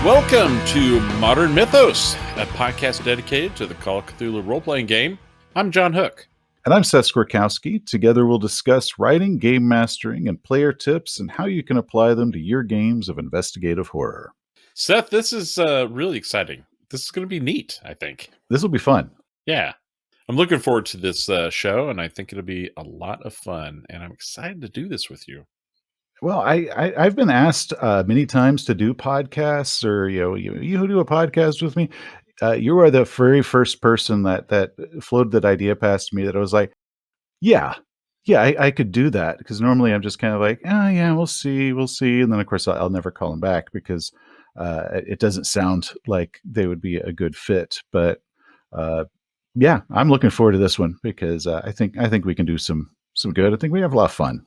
Welcome to Modern Mythos, a podcast dedicated to the Call of Cthulhu role-playing game. I'm John Hook. And I'm Seth Skorkowsky. Together we'll discuss writing, game mastering, and player tips and how you can apply them to your games of investigative horror. Seth, this is really exciting. This is going to be neat, I think. This will be fun. Yeah. I'm looking forward to this show, and I think it'll be a lot of fun, and I'm excited to do this with you. Well, I've been asked many times to do podcasts, or you do a podcast with me. You are the very first person that floated that idea past me. That I was like, yeah, I could do that, because normally I'm just kind of like, oh yeah, we'll see, and then of course I'll never call them back because it doesn't sound like they would be a good fit. But yeah, I'm looking forward to this one because I think we can do some good. I think we have a lot of fun.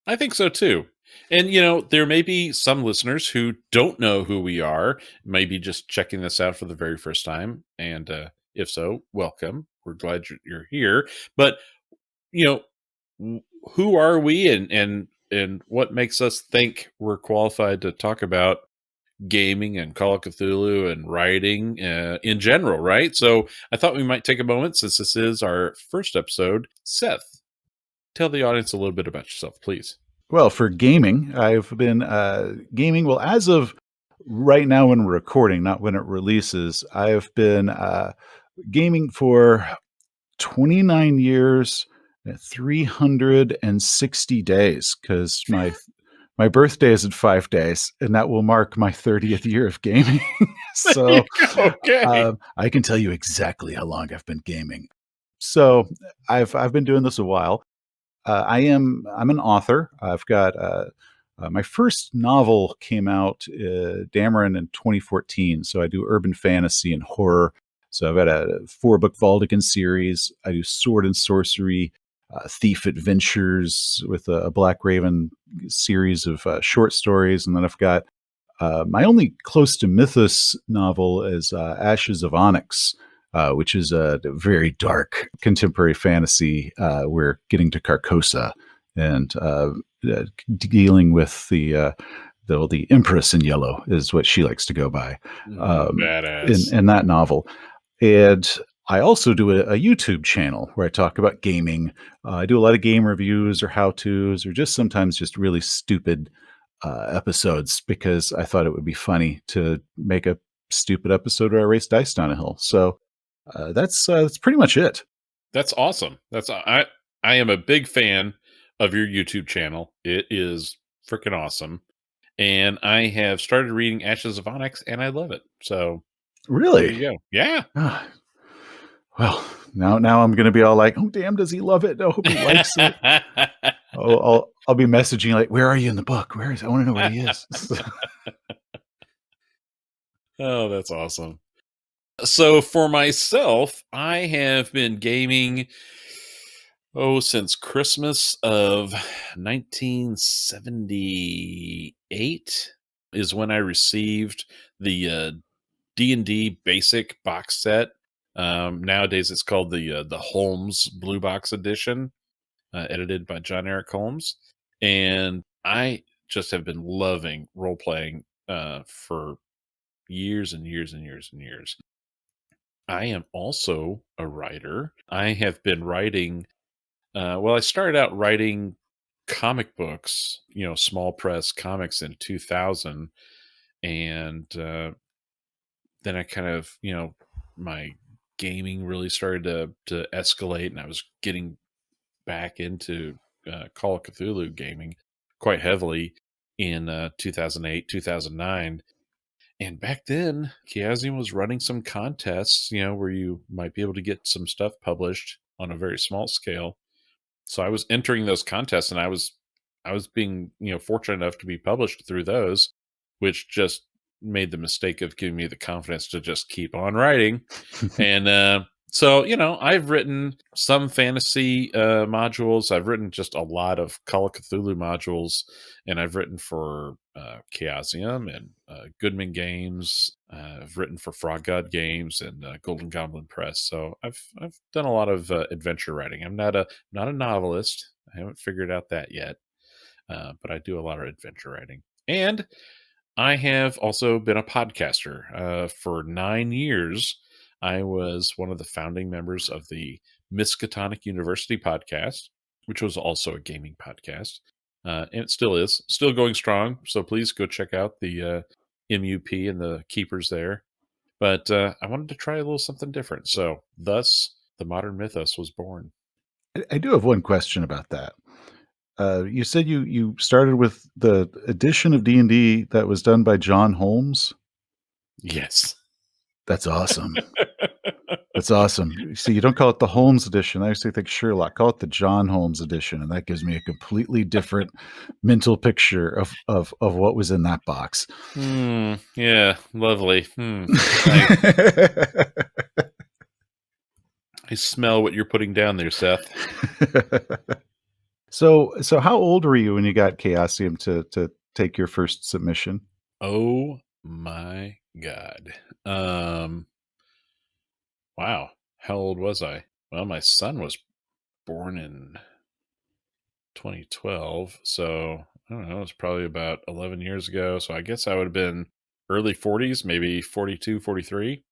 I think so too. And, there may be some listeners who don't know who we are, maybe just checking this out for the very first time. And if so, welcome. We're glad you're here. But, who are we and what makes us think we're qualified to talk about gaming and Call of Cthulhu and writing in general, right? So I thought we might take a moment, since this is our first episode. Seth, tell the audience a little bit about yourself, please. Well, for gaming, I've been gaming. Well, as of right now when we're recording, not when it releases, I've been gaming for 29 years, 360 days, because my birthday is in 5 days, and that will mark my 30th year of gaming. So Okay. I can tell you exactly how long I've been gaming. So I've been doing this a while. I'm an author. I've got my first novel came out Dameron in 2014. So I do urban fantasy and horror. So I've got a 4-book Valdigan series. I do sword and sorcery, thief adventures with a Black Raven series of short stories, and then I've got my only close to mythos novel is Ashes of Onyx, which is a very dark contemporary fantasy. We're getting to Carcosa and dealing with the Empress in Yellow is what she likes to go by Badass. in that novel. And I also do a YouTube channel where I talk about gaming. I do a lot of game reviews or how-tos, or just sometimes just really stupid episodes, because I thought it would be funny to make a stupid episode where I race dice down a hill. So that's pretty much it. That's awesome. I am a big fan of your YouTube channel. It is freaking awesome. And I have started reading Ashes of Onyx, and I love it. So there Really? you go. Yeah. Well, now I'm going to be all like, oh, damn, does he love it? I hope he likes it. I'll be messaging like, where are you in the book? Where is? I want to know where he is. Oh, that's awesome. So for myself, I have been gaming since Christmas of 1978 is when I received the D&D basic box set. Nowadays it's called the Holmes Blue Box Edition, edited by John Eric Holmes. And I just have been loving role playing for years and years and years and years. I am also a writer. I have been writing. I started out writing comic books, small press comics in 2000, and then I kind of, my gaming really started to escalate, and I was getting back into Call of Cthulhu gaming quite heavily in 2008, 2009. And back then, Chaosium was running some contests, where you might be able to get some stuff published on a very small scale. So I was entering those contests, and I was being, fortunate enough to be published through those, which just made the mistake of giving me the confidence to just keep on writing. And so, I've written some fantasy modules. I've written just a lot of Call of Cthulhu modules, and I've written for Chaosium and Goodman Games. I've written for Frog God Games and Golden Goblin Press. So I've done a lot of adventure writing. I'm not a novelist. I haven't figured out that yet, but I do a lot of adventure writing. And I have also been a podcaster. For 9 years, I was one of the founding members of the Miskatonic University podcast, which was also a gaming podcast. And it still is, still going strong. So please go check out the MUP and the keepers there. But I wanted to try a little something different. So thus, the Modern Mythos was born. I do have one question about that. You said you started with the edition of D&D that was done by John Holmes. Yes. That's awesome. That's awesome. See, you don't call it the Holmes edition. I used to think Sherlock. Call it the John Holmes edition, and that gives me a completely different mental picture of what was in that box. Yeah, lovely. I smell what you're putting down there, Seth. So how old were you when you got Chaosium to take your first submission? Oh my God. Wow. How old was I? Well, my son was born in 2012. So I don't know. It was probably about 11 years ago. So I guess I would have been early 40s, maybe 42, 43.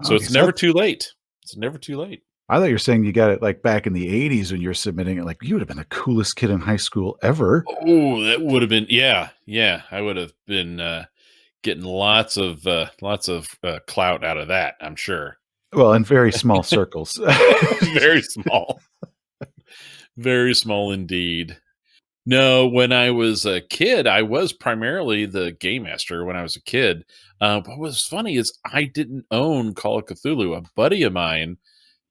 So Okay, it's never too late. It's never too late. I thought you were saying you got it like back in the 80s when you're submitting it. Like you would have been the coolest kid in high school ever. Oh, that would have been, yeah. I would have been getting lots of clout out of that, I'm sure. Well, in very small circles. Very small. Very small indeed. No, when I was a kid, I was primarily the game master when I was a kid. But what was funny is I didn't own Call of Cthulhu. A buddy of mine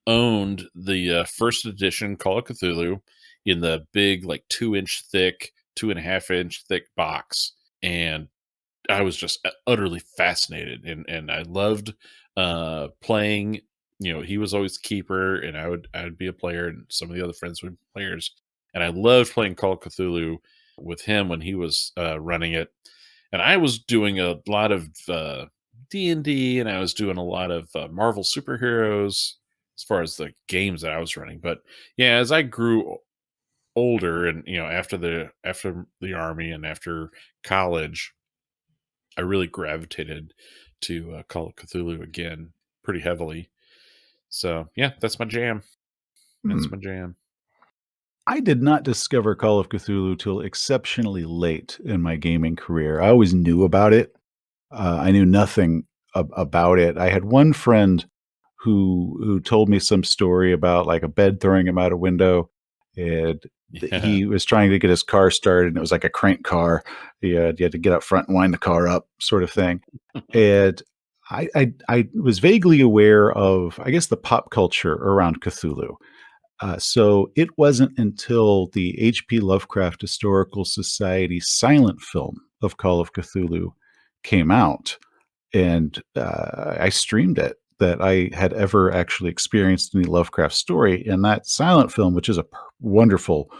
owned the first edition Call of Cthulhu in the big, like 2-inch thick, 2.5-inch thick box. And I was just utterly fascinated, and I loved playing. You know, he was always keeper, and I would be a player, and some of the other friends would be players. And I loved playing Call of Cthulhu with him when he was running it. And I was doing a lot of D&D, and I was doing a lot of Marvel superheroes as far as the games that I was running. But yeah, as I grew older, and after the army and after college, I really gravitated to Call of Cthulhu again pretty heavily. So yeah, that's my jam. That's my jam. I did not discover Call of Cthulhu till exceptionally late in my gaming career. I always knew about it. I knew nothing about it. I had one friend who told me some story about like a bed throwing him out a window, and Yeah. he was trying to get his car started, and it was like a crank car. You had to get up front and wind the car up, sort of thing. And I was vaguely aware of, I guess, the pop culture around Cthulhu. So it wasn't until the H.P. Lovecraft Historical Society silent film of Call of Cthulhu came out, and I streamed it, that I had ever actually experienced any Lovecraft story. And that silent film, which is a wonderful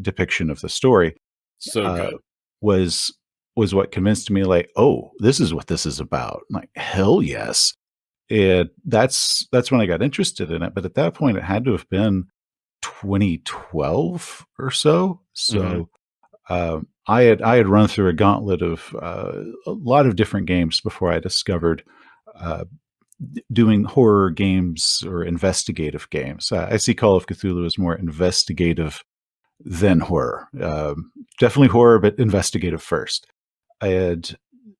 depiction of the story, So uh, good. was what convinced me, like, oh, this is what this is about. I'm like, hell yes. And that's when I got interested in it. But at that point, it had to have been 2012 or so. Hmm. So I had run through a gauntlet of a lot of different games before I discovered uh, doing horror games or investigative games. I see Call of Cthulhu as more investigative than horror. Definitely horror, but investigative first. And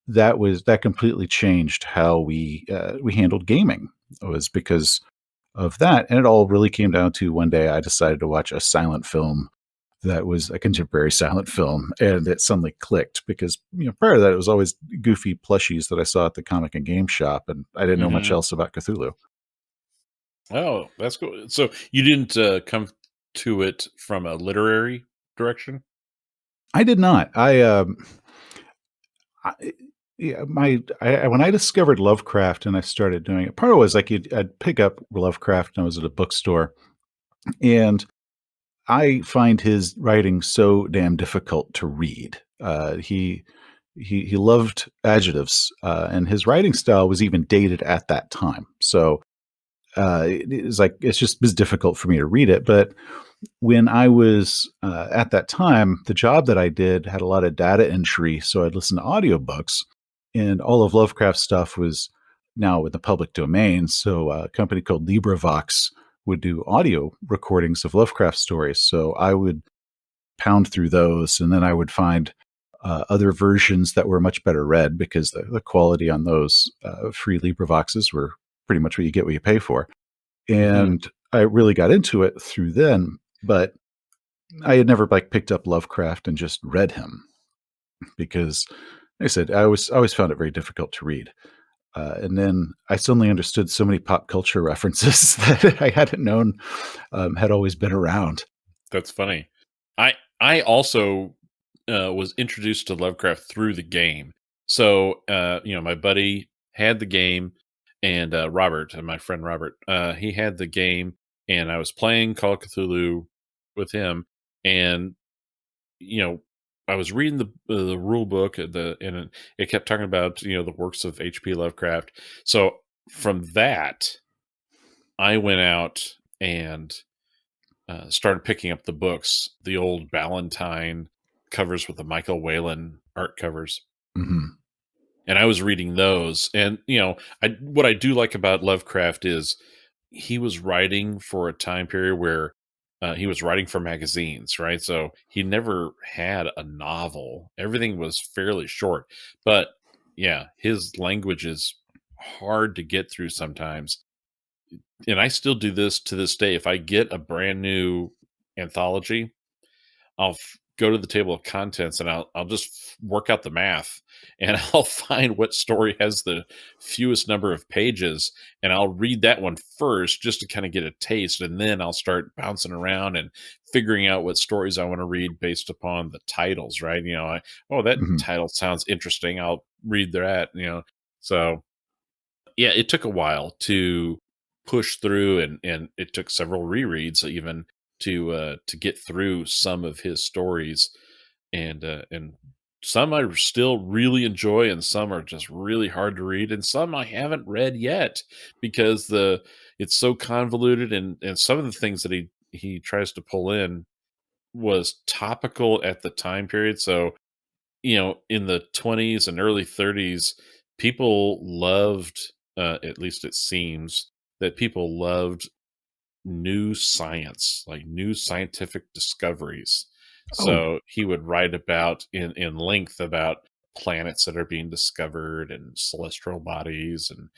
that completely changed how we handled gaming. It was because of that, and it all really came down to one day I decided to watch a silent film that was a contemporary silent film, and it suddenly clicked because prior to that it was always goofy plushies that I saw at the comic and game shop, and I didn't know much Hmm. else about Cthulhu. Oh, that's cool. So you didn't come to it from a literary direction? I did not. I yeah, when I discovered Lovecraft and I started doing it, part of it was like I'd pick up Lovecraft and I was at a bookstore, and I find his writing so damn difficult to read. He loved adjectives, and his writing style was even dated at that time. So it's like it's just was difficult for me to read it. But when I was at that time, the job that I did had a lot of data entry, so I'd listen to audiobooks, and all of Lovecraft's stuff was now in the public domain. So a company called LibriVox would do audio recordings of Lovecraft stories. So I would pound through those, and then I would find other versions that were much better read because the quality on those free LibriVoxes were pretty much what you get what you pay for. Mhm. And I really got into it through then, but I had never like picked up Lovecraft and just read him because, like I said, I always found it very difficult to read. And then I suddenly understood so many pop culture references that I hadn't known had always been around. That's funny. I also, was introduced to Lovecraft through the game. So, my buddy had the game and, Robert, my friend Robert, he had the game, and I was playing Call of Cthulhu with him, and, you know, I was reading the rule book, and it kept talking about, the works of H.P. Lovecraft. So, from that, I went out and started picking up the books, the old Ballantine covers with the Michael Whalen art covers. Hmm. And I was reading those. And, what I do like about Lovecraft is he was writing for a time period where he was writing for magazines, right? So he never had a novel. Everything was fairly short. But yeah, his language is hard to get through sometimes, and I still do this to this day. If I get a brand new anthology, go to the table of contents and I'll just work out the math, and I'll find what story has the fewest number of pages, and I'll read that one first just to kind of get a taste, and then I'll start bouncing around and figuring out what stories I want to read based upon the titles, right? Oh, that Hmm. title sounds interesting. I'll read that. So yeah, it took a while to push through, and it took several rereads even to get through some of his stories, and some I still really enjoy, and some are just really hard to read, and some I haven't read yet because the it's so convoluted, and some of the things that he tries to pull in was topical at the time period. So in the 20s and early 30s, people loved, at least it seems, that people loved new science, like new scientific discoveries. Oh, So he would write about in length about planets that are being discovered and celestial bodies and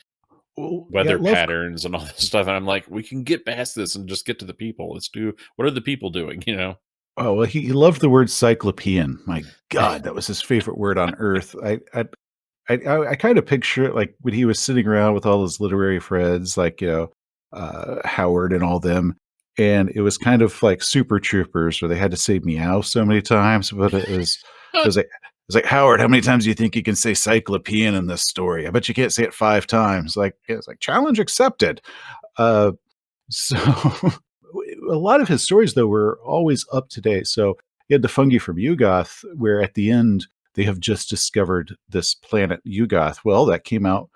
well, yeah, weather patterns and all this stuff. And I'm like, we can get past this and just get to the people. Let's do what are the people doing, you know? Oh, well, he loved the word cyclopean. My God, that was his favorite word on earth. I kind of picture it like when he was sitting around with all his literary friends, like Howard and all them, and it was kind of like Super Troopers, where they had to say meow so many times. But it was like Howard, how many times do you think you can say cyclopean in this story? I bet you can't say it 5 times. Like it's like challenge accepted. Uh, so a lot of his stories, though, were always up to date. So he had the fungi from Yugoth, where at the end they have just discovered this planet Yugoth. Well, that came out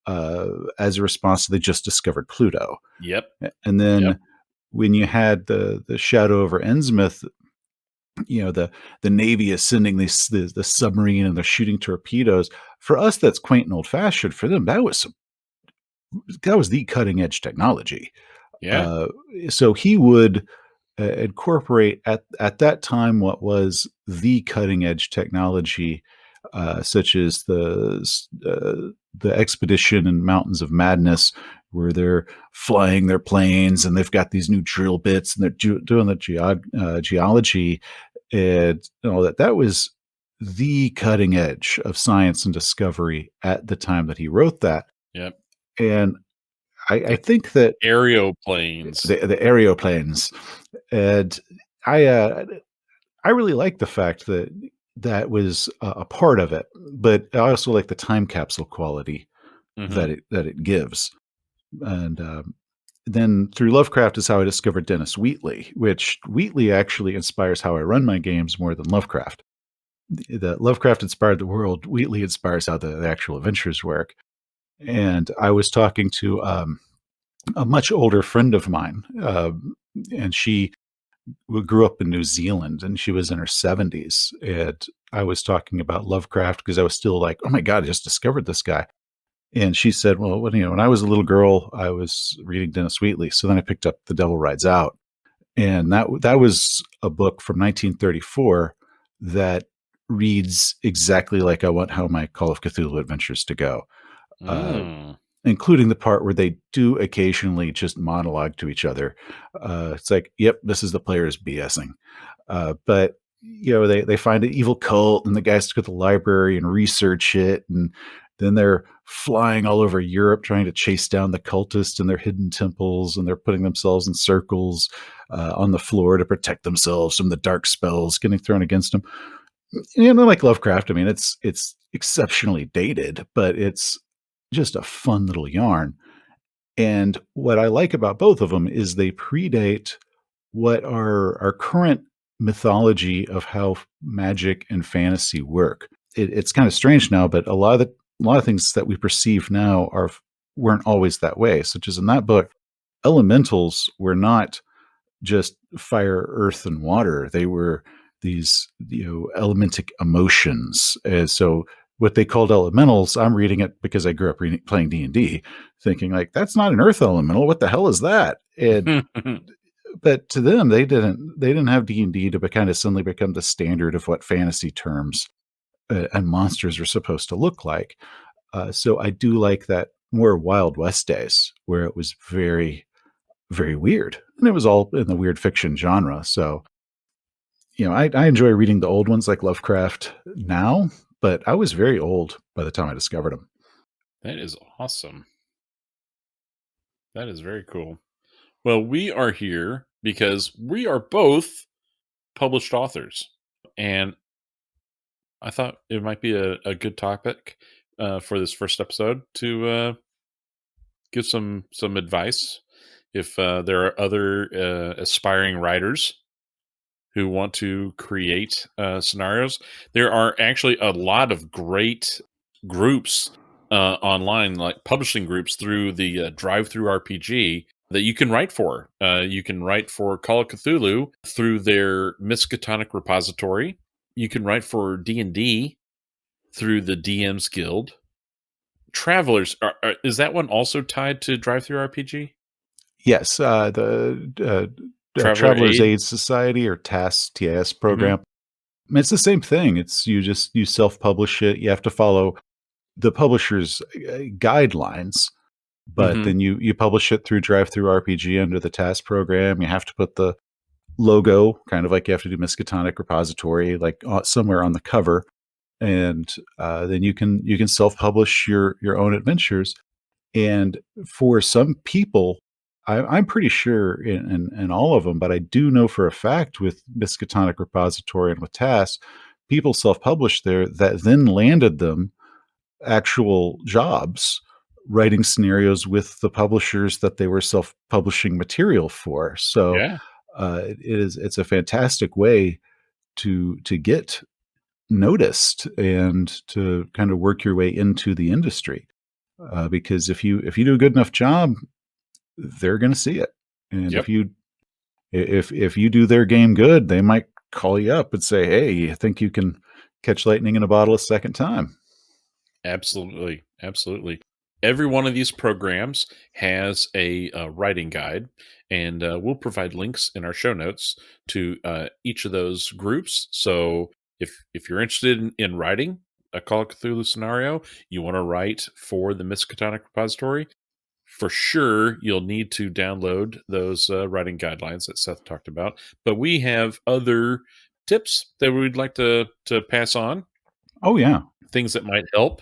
uh, as a response to they just discovered Pluto. Yep. And Yep. then when you had the Shadow over Innsmouth, the Navy is sending the submarine and they're shooting torpedoes. For us, that's quaint and old fashioned. For them, that was the cutting edge technology. Yeah. Uh, so he would incorporate at that time what was the cutting edge technology, such as the expedition and Mountains of Madness, where they're flying their planes and they've got these new drill bits and they're doing the geology and all that. That was the cutting edge of science and discovery at the time that he wrote that. Yep. And I The think that aeroplanes. the aeroplanes. And I uh, I really like the fact that that was a part of it, but I also like the time capsule quality that Mhm. it gives. And then through Lovecraft is how I discovered Dennis Wheatley, which Wheatley actually inspires how I run my games more than Lovecraft. The Lovecraft inspired the world. Wheatley inspires how the actual adventures work. And I was talking to a much older friend of mine, and she we grew up in New Zealand, and she was in her 70s. And I was talking about Lovecraft because I was still like, oh my God, I just discovered this guy. And she said, well, when I was a little girl, I was reading Dennis Wheatley. So then I picked up The Devil Rides Out. And that was a book from 1934 that reads exactly like I want how my Call of Cthulhu adventures to go. Uh, Mm. Including the part where they do occasionally just monologue to each other. It's like, yep, this is the players BSing. But they find an evil cult, and the guys go to the library and research it, and then they're flying all over Europe trying to chase down the cultists in their hidden temples, and they're putting themselves in circles on the floor to protect themselves from the dark spells getting thrown against them. Like Lovecraft, I mean, it's exceptionally dated, but it's just a fun little yarn. And what I like about both of them is they predate what our current mythology of how magic and fantasy work. It's kind of strange now, but a lot of things that we perceive now weren't always that way. Such as in that book, elementals were not just fire, earth, and water. They were these elementic emotions. So what they called elementals, I'm reading it because I grew up playing D&D, thinking like, that's not an earth elemental. What the hell is that? And but to them, they didn't have D&D to kind of suddenly become the standard of what fantasy terms and monsters are supposed to look like. So I do like that more Wild West days where it was very, very weird, and it was all in the weird fiction genre. So I enjoy reading the old ones like Lovecraft now, but I was very old by the time I discovered them. That is awesome. That is very cool. Well, we are here because we are both published authors. And I thought it might be a good topic for this first episode to give some advice if there are other aspiring writers who want to create scenarios. There are actually a lot of great groups online, like publishing groups through the DriveThruRPG that you can write for. You can write for Call of Cthulhu through their Miskatonic repository. You can write for D&D through the DM's Guild. Travelers, is that one also tied to DriveThruRPG? Yes, the Traveler Travelers Aid? Aid Society, or TAS Hmm. program. I mean, it's the same thing. It's you self-publish it. You have to follow the publisher's guidelines, but Hmm. then you publish it through DriveThruRPG under the TAS program. You have to put the logo, kind of like you have to do Miskatonic repository, like somewhere on the cover, and then you can self-publish your own adventures. And for some people, I'm pretty sure in all of them, but I do know for a fact with Miskatonic repository and with TAS, people self-published there that then landed them actual jobs writing scenarios with the publishers that they were self-publishing material for. So Yeah. it's a fantastic way to get noticed and to kind of work your way into the industry. Because if you do a good enough job, they're going to see it, and Yep. if you do their game good, they might call you up and say, "Hey, I think you can catch lightning in a bottle a second time." Absolutely, absolutely. Every one of these programs has a writing guide, and we'll provide links in our show notes to each of those groups. So if you're interested in writing a Call of Cthulhu scenario, you want to write for the Miskatonic repository, for sure you'll need to download those writing guidelines that Seth talked about. But we have other tips that we'd like to pass on, Oh yeah. things that might help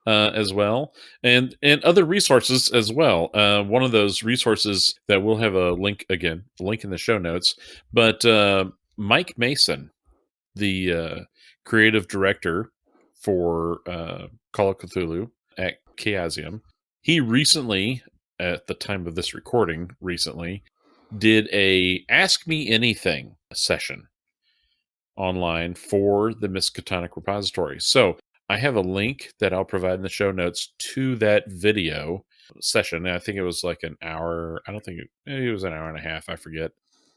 as well, and other resources as well. One of those resources that we'll have a link in the show notes. But Mike Mason, the creative director for Call of Cthulhu at Chaosium, he recently, at the time of this recording, recently did a Ask Me Anything session online for the Miskatonic repository. So I have a link that I'll provide in the show notes to that video session. And I think it was like an hour. I don't think it was an hour and a half. I forget.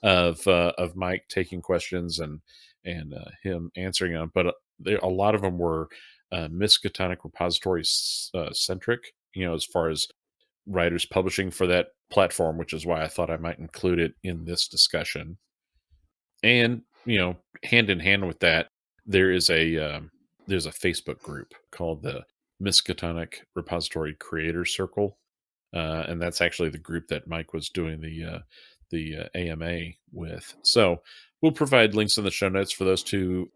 of Mike taking questions and him answering them. But a lot of them were Miskatonic repository centric. As far as writers publishing for that platform, which is why I thought I might include it in this discussion. And hand in hand with that, there is there's a Facebook group called the Miskatonic Repository Creator Circle, and that's actually the group that Mike was doing the AMA with. So we'll provide links in the show notes for those two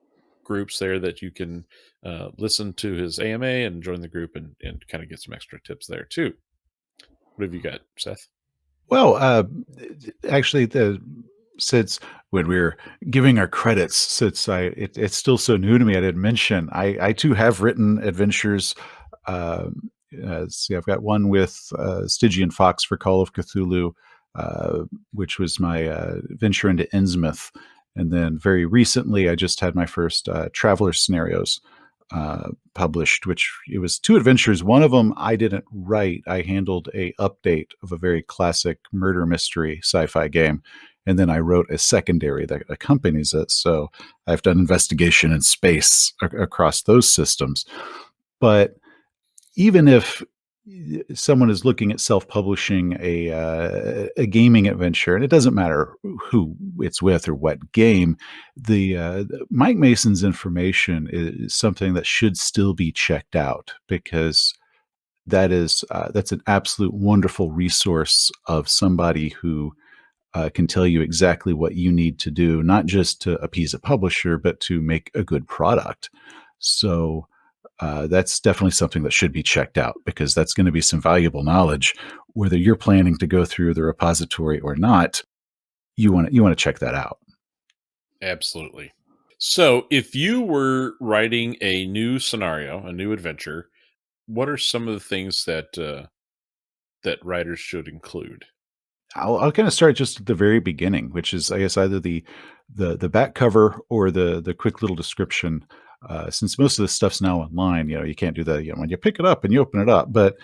groups there that you can listen to his AMA and join the group and kind of get some extra tips there too. What have you got, Seth? Well, actually, since when we were giving our credits, since it's still so new to me, I didn't mention I too have written adventures. See, I've got one with Stygian Fox for Call of Cthulhu, which was my venture into Innsmouth, and then very recently I just had my first Traveler Scenarios published, which it was two adventures. One of them I didn't write. I handled a update of a very classic murder mystery sci-fi game. And then I wrote a secondary that accompanies it. So I've done investigation in space across those systems. But even if someone is looking at self-publishing a gaming adventure, and it doesn't matter who it's with or what game, the Mike Mason's information is something that should still be checked out, because that's an absolute wonderful resource of somebody who can tell you exactly what you need to do, not just to appease a publisher, but to make a good product. So that's definitely something that should be checked out, because that's going to be some valuable knowledge. Whether you're planning to go through the repository or not, you want to check that out. Absolutely. So, if you were writing a new scenario, a new adventure, what are some of the things that writers should include? I'll kind of start just at the very beginning, which is, I guess, either the back cover or the quick little description. Since most of this stuff's now online, you can't do that. When you pick it up and you open it up, but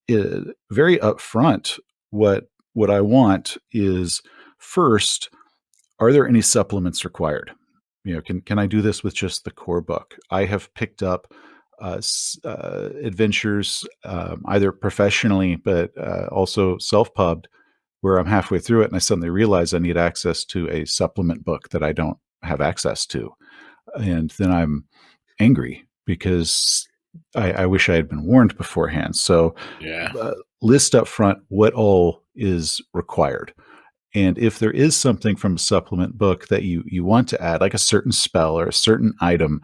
very upfront, what I want is, first, are there any supplements required? Can I do this with just the core book? I have picked up adventures, either professionally but also self-pubbed, where I'm halfway through it and I suddenly realize I need access to a supplement book that I don't have access to. And then I'm angry because I wish I had been warned beforehand. So Yeah. list up front what all is required. And if there is something from a supplement book that you want to add, like a certain spell or a certain item,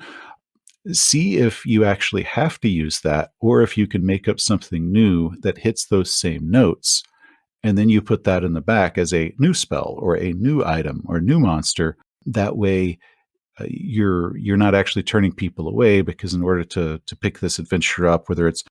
see if you actually have to use that, or if you can make up something new that hits those same notes. And then you put that in the back as a new spell or a new item or new monster. That way, you're not actually turning people away, because in order to pick this adventure up, whether it's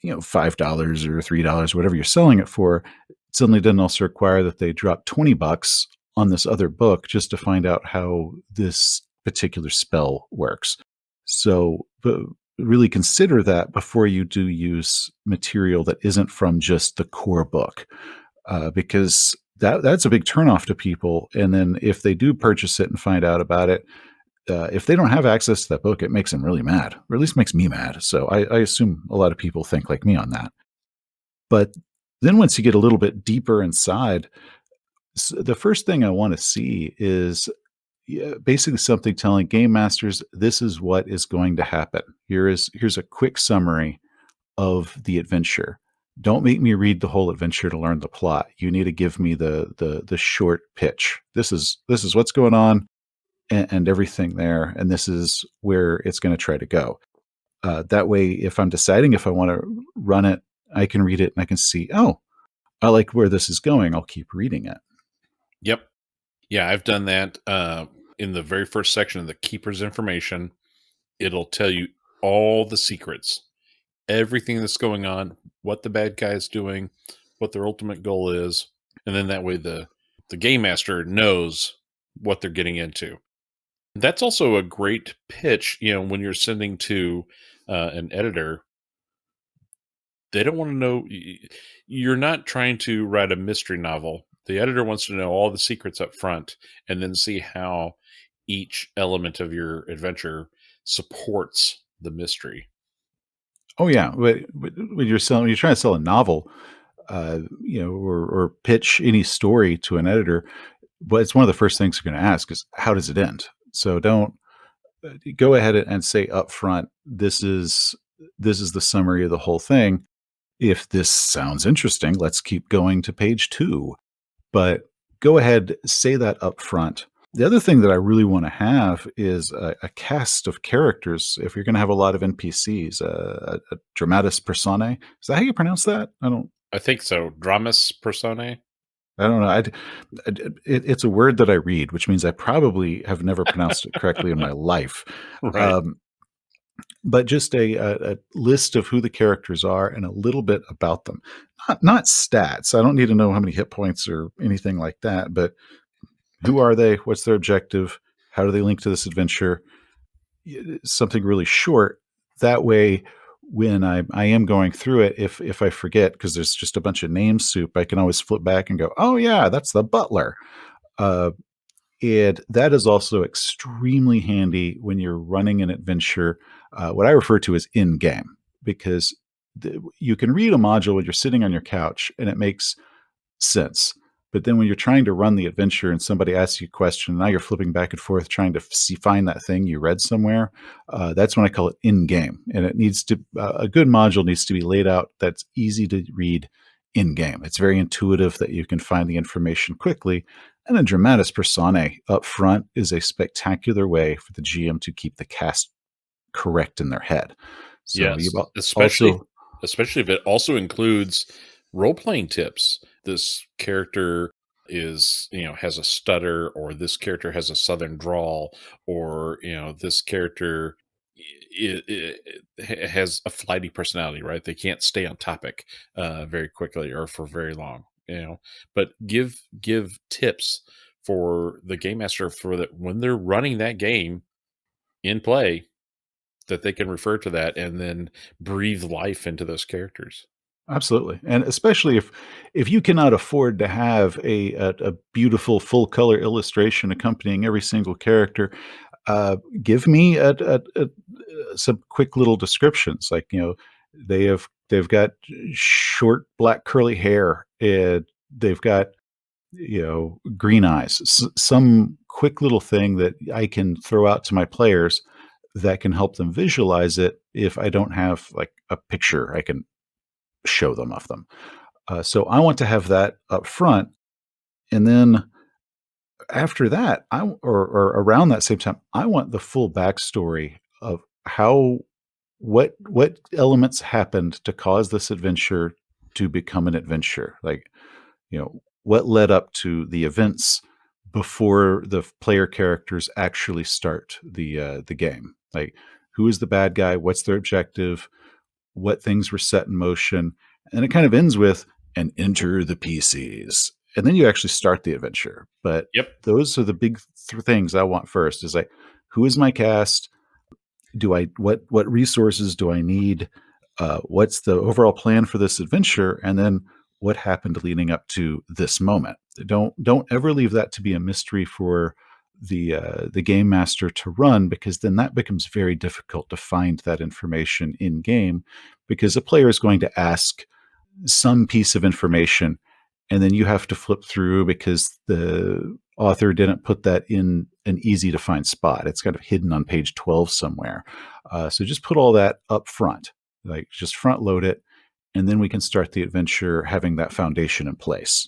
$5 or $3, whatever you're selling it for, it suddenly doesn't also require that they drop $20 on this other book just to find out how this particular spell works. So, but really consider that before you do use material that isn't from just the core book, because that's a big turnoff to people. And then if they do purchase it and find out about it, if they don't have access to that book, it makes them really mad, or at least makes me mad. So I assume a lot of people think like me on that. But then once you get a little bit deeper inside, the first thing I want to see is, basically something telling game masters this is what is going to happen. Here's a quick summary of the adventure. Don't make me read the whole adventure to learn the plot. You need to give me the short pitch. This is what's going on, and everything there, and this is where it's going to try to go. That way, if I'm deciding if I want to run it, I can read it and I can see, oh, I like where this is going. I'll keep reading it. Yep. Yeah, I've done that in the very first section of the keeper's information. It'll tell you all the secrets, everything that's going on, what the bad guy is doing, what their ultimate goal is, and then that way the game master knows what they're getting into. That's also a great pitch, when you're sending to an editor. They don't want to know. You're not trying to write a mystery novel The editor wants to know all the secrets up front and then see how each element of your adventure supports the mystery. Oh yeah, when you're trying to sell a novel, or pitch any story to an editor, but it's one of the first things they're going to ask is how does it end. So don't go ahead and say up front, this is the summary of the whole thing. If this sounds interesting, let's keep going to page 2. But go ahead, say that up front. The other thing that I really want to have is a cast of characters. If you're going to have a lot of NPCs, a dramatis personae. Is that how you pronounce that? I think so. Dramas personae. I don't know. It's a word that I read, which means I probably have never pronounced it correctly in my life. Right. Um, but just a list of who the characters are and a little bit about them. Not stats. I don't need to know how many hit points or anything like that, but who are they? What's their objective? How do they link to this adventure? Something really short. That way, when I am going through it, if I forget, because there's just a bunch of name soup, I can always flip back and go, oh yeah, that's the butler. Uh, and that is also extremely handy when you're running an adventure, what I refer to as in game, because you can read a module when you're sitting on your couch and it makes sense. But then when you're trying to run the adventure and somebody asks you a question, and now you're flipping back and forth trying to find that thing you read somewhere, that's when I call it in game. And it needs to, a good module needs to be laid out that's easy to read in game. It's very intuitive that you can find the information quickly. And a dramatis personae up front is a spectacular way for the GM to keep the cast correct in their head. So you Yes, especially also, especially if it also includes role playing tips. This character is, has a stutter, or this character has a southern drawl, or this character has a flighty personality, right? They can't stay on topic very quickly or for very long, but give tips for the game master for that when they're running that game in play, that they can refer to that and then breathe life into those characters. absolutely, and especially if you cannot afford to have a beautiful full color illustration accompanying every single character, give me some quick little descriptions. Like they've got short black curly hair, and they've got green eyes. Some quick little thing that I can throw out to my players that can help them visualize it if I don't have like a picture I can show them of them. So I want to have that up front, and then after that, or around that same time, I want the full backstory of how what elements happened to cause this adventure to become an adventure. Like, what led up to the events before the player characters actually start the game. Like, who is the bad guy? What's their objective? What things were set in motion? And it kind of ends with and enter the PCs. And then you actually start the adventure. But Yep. those are the big things I want first is like, who is my cast? What resources do I need? What's the overall plan for this adventure? And then what happened leading up to this moment? Don't ever leave that to be a mystery for the game master to run, because then that becomes very difficult to find that information in game, because a player is going to ask some piece of information, and then you have to flip through because the author didn't put that in an easy to find spot. It's kind of hidden on page 12 somewhere. So just put all that up front, like just front load it, and then we can start the adventure having that foundation in place.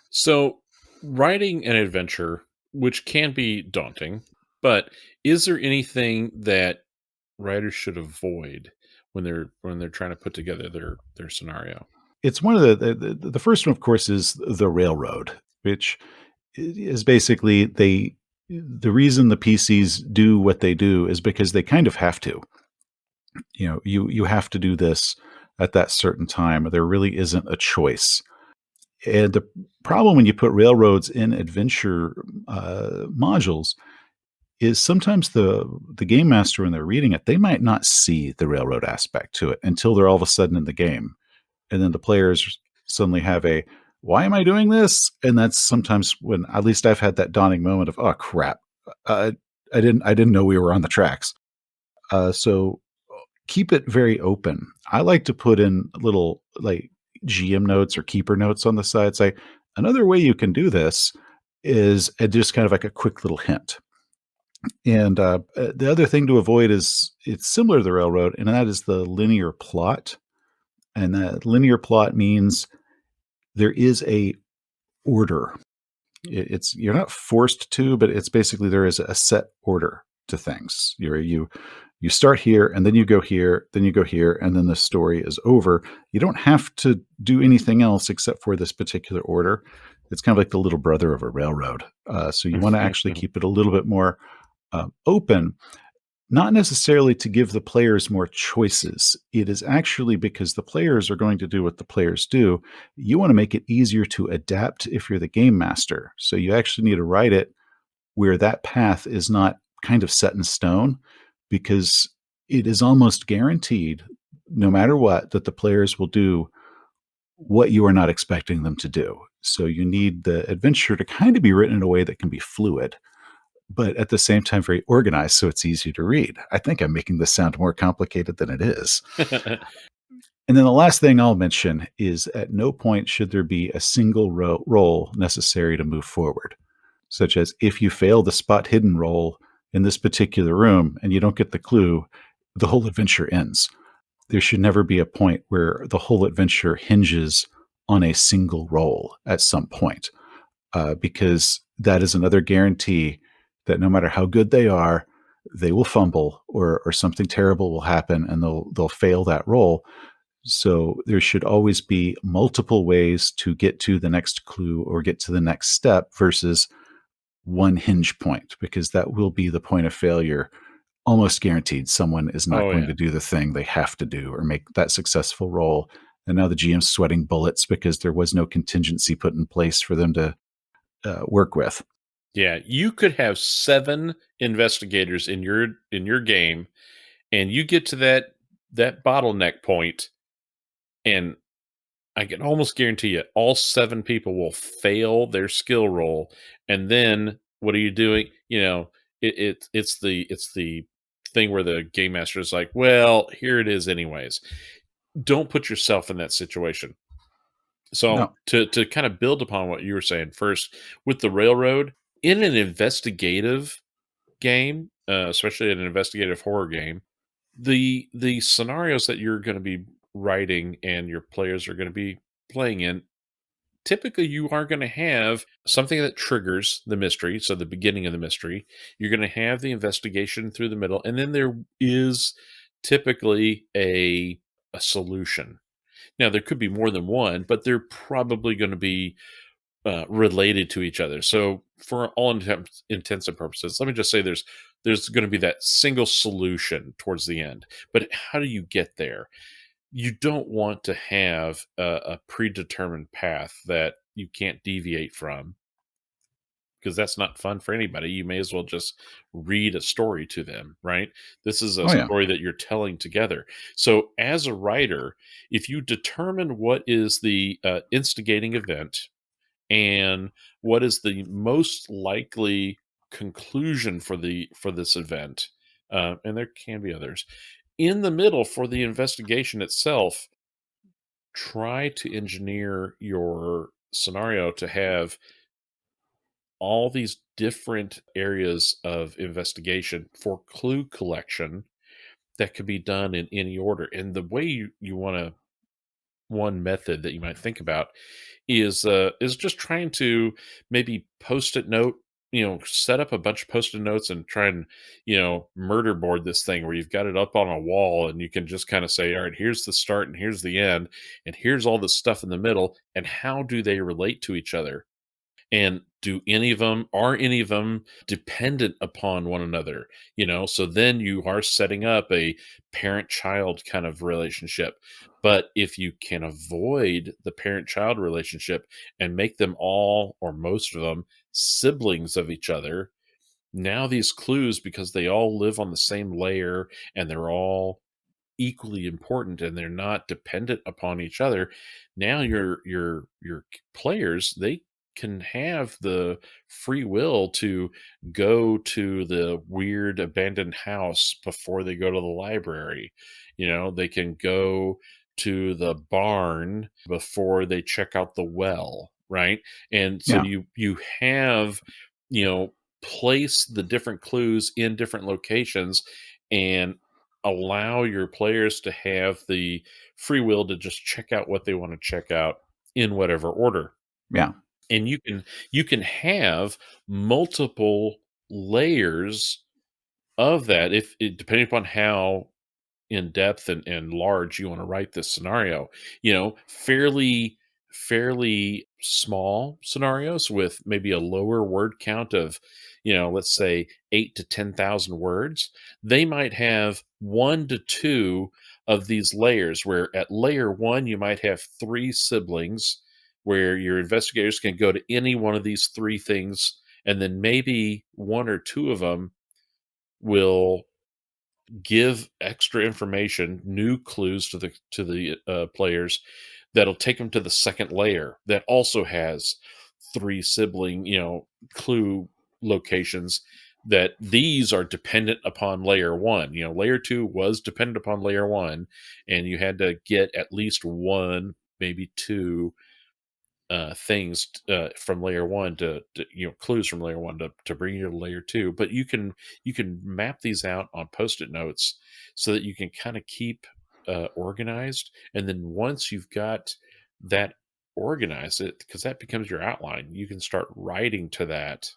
So, writing an adventure, which can be daunting, but is there anything that writers should avoid when they're trying to put together their scenario? It's one of the first one, of course, is the railroad, which is basically the reason the PCs do what they do is because they kind of have to. You have to do this at that certain time. There really isn't a choice. And the problem when you put railroads in adventure modules is sometimes the game master, when they're reading it, they might not see the railroad aspect to it until they're all of a sudden in the game, and then the players suddenly have why am I doing this? And that's sometimes when, at least I've had that dawning moment of, oh crap, uh, I didn't know we were on the tracks. So keep it very open. I like to put in little like GM notes or keeper notes on the side. Say another way you can do this is just kind of like a quick little hint. And the other thing to avoid is it's similar to the railroad, and that is the linear plot. And that linear plot means there is a order. It's you're not forced to, but it's basically there is a set order to things. You start here, and then you go here, then you go here, and then the story is over. You don't have to do anything else except for this particular order. It's kind of like the little brother of a railroad. So you want to actually keep it a little bit more open, not necessarily to give the players more choices. It is actually because the players are going to do what the players do. You want to make it easier to adapt if you're the game master. So you actually need to write it where that path is not kind of set in stone, because it is almost guaranteed, no matter what, that the players will do what you are not expecting them to do. So you need the adventure to kind of be written in a way that can be fluid, but at the same time very organized so it's easy to read. I think I'm making this sound more complicated than it is. And then the last thing I'll mention is at no point should there be a single roll necessary to move forward, such as if you fail the spot hidden roll in this particular room and you don't get the clue, the whole adventure ends. There should never be a point where the whole adventure hinges on a single roll at some point, because that is another guarantee that no matter how good they are, they will fumble or something terrible will happen and they'll fail that roll. So there should always be multiple ways to get to the next clue or get to the next step versus one hinge point, because that will be the point of failure. Almost guaranteed someone is not Oh going yeah. to do the thing they have to do or make that successful roll. And now the GM's sweating bullets because there was no contingency put in place for them to work with. Yeah, you could have 7 investigators in your game, and you get to that bottleneck point, and I can almost guarantee you all 7 people will fail their skill roll, and then what are you doing? It's the thing where the game master is like, "Well, here it is anyways." Don't put yourself in that situation. So, No. to kind of build upon what you were saying first, with the railroad, in an investigative game, especially an investigative horror game, the scenarios that you're going to be writing and your players are going to be playing in, typically you are going to have something that triggers the mystery, so the beginning of the mystery. You're going to have the investigation through the middle, and then there is typically a solution. Now there could be more than one, but they're probably going to be related to each other. So, for all intents and purposes, let me just say there's going to be that single solution towards the end. But how do you get there? You don't want to have a predetermined path that you can't deviate from, because that's not fun for anybody. You may as well just read a story to them, right? This is a Oh, yeah. story that you're telling together. So, as a writer, if you determine what is the instigating event and what is the most likely conclusion for this event, and there can be others in the middle for the investigation itself, try to engineer your scenario to have all these different areas of investigation for clue collection that could be done in any order. And the way you want to, one method that you might think about is just trying to maybe post-it note, set up a bunch of post-it notes and try and, murder board this thing where you've got it up on a wall and you can just kind of say, all right, here's the start and here's the end, and here's all the stuff in the middle, and how do they relate to each other? And are any of them dependent upon one another? So then you are setting up a parent child kind of relationship. But if you can avoid the parent child relationship and make them all or most of them siblings of each other, now these clues, because they all live on the same layer and they're all equally important and they're not dependent upon each other, now your players, they can have the free will to go to the weird abandoned house before they go to the library. They can go to the barn before they check out the well, right? And so Yeah. you have, you know, place the different clues in different locations and allow your players to have the free will to just check out what they want to check out in whatever order. Yeah. And you can have multiple layers of that, depending upon how in depth and large you want to write this scenario. Fairly small scenarios with maybe a lower word count of, let's say 8 to 10,000 words. They might have 1 to 2 of these layers, where at layer one you might have three siblings, where your investigators can go to any one of these three things, and then maybe one or two of them will give extra information, new clues to the players that'll take them to the second layer that also has three sibling, clue locations, that these are dependent upon layer one. Layer two was dependent upon layer one, and you had to get at least one, maybe two things from layer one to clues from layer one to bring you to layer two. But you can map these out on post-it notes so that you can kind of keep organized. And then once you've got that organized, it because that becomes your outline, you can start writing to that,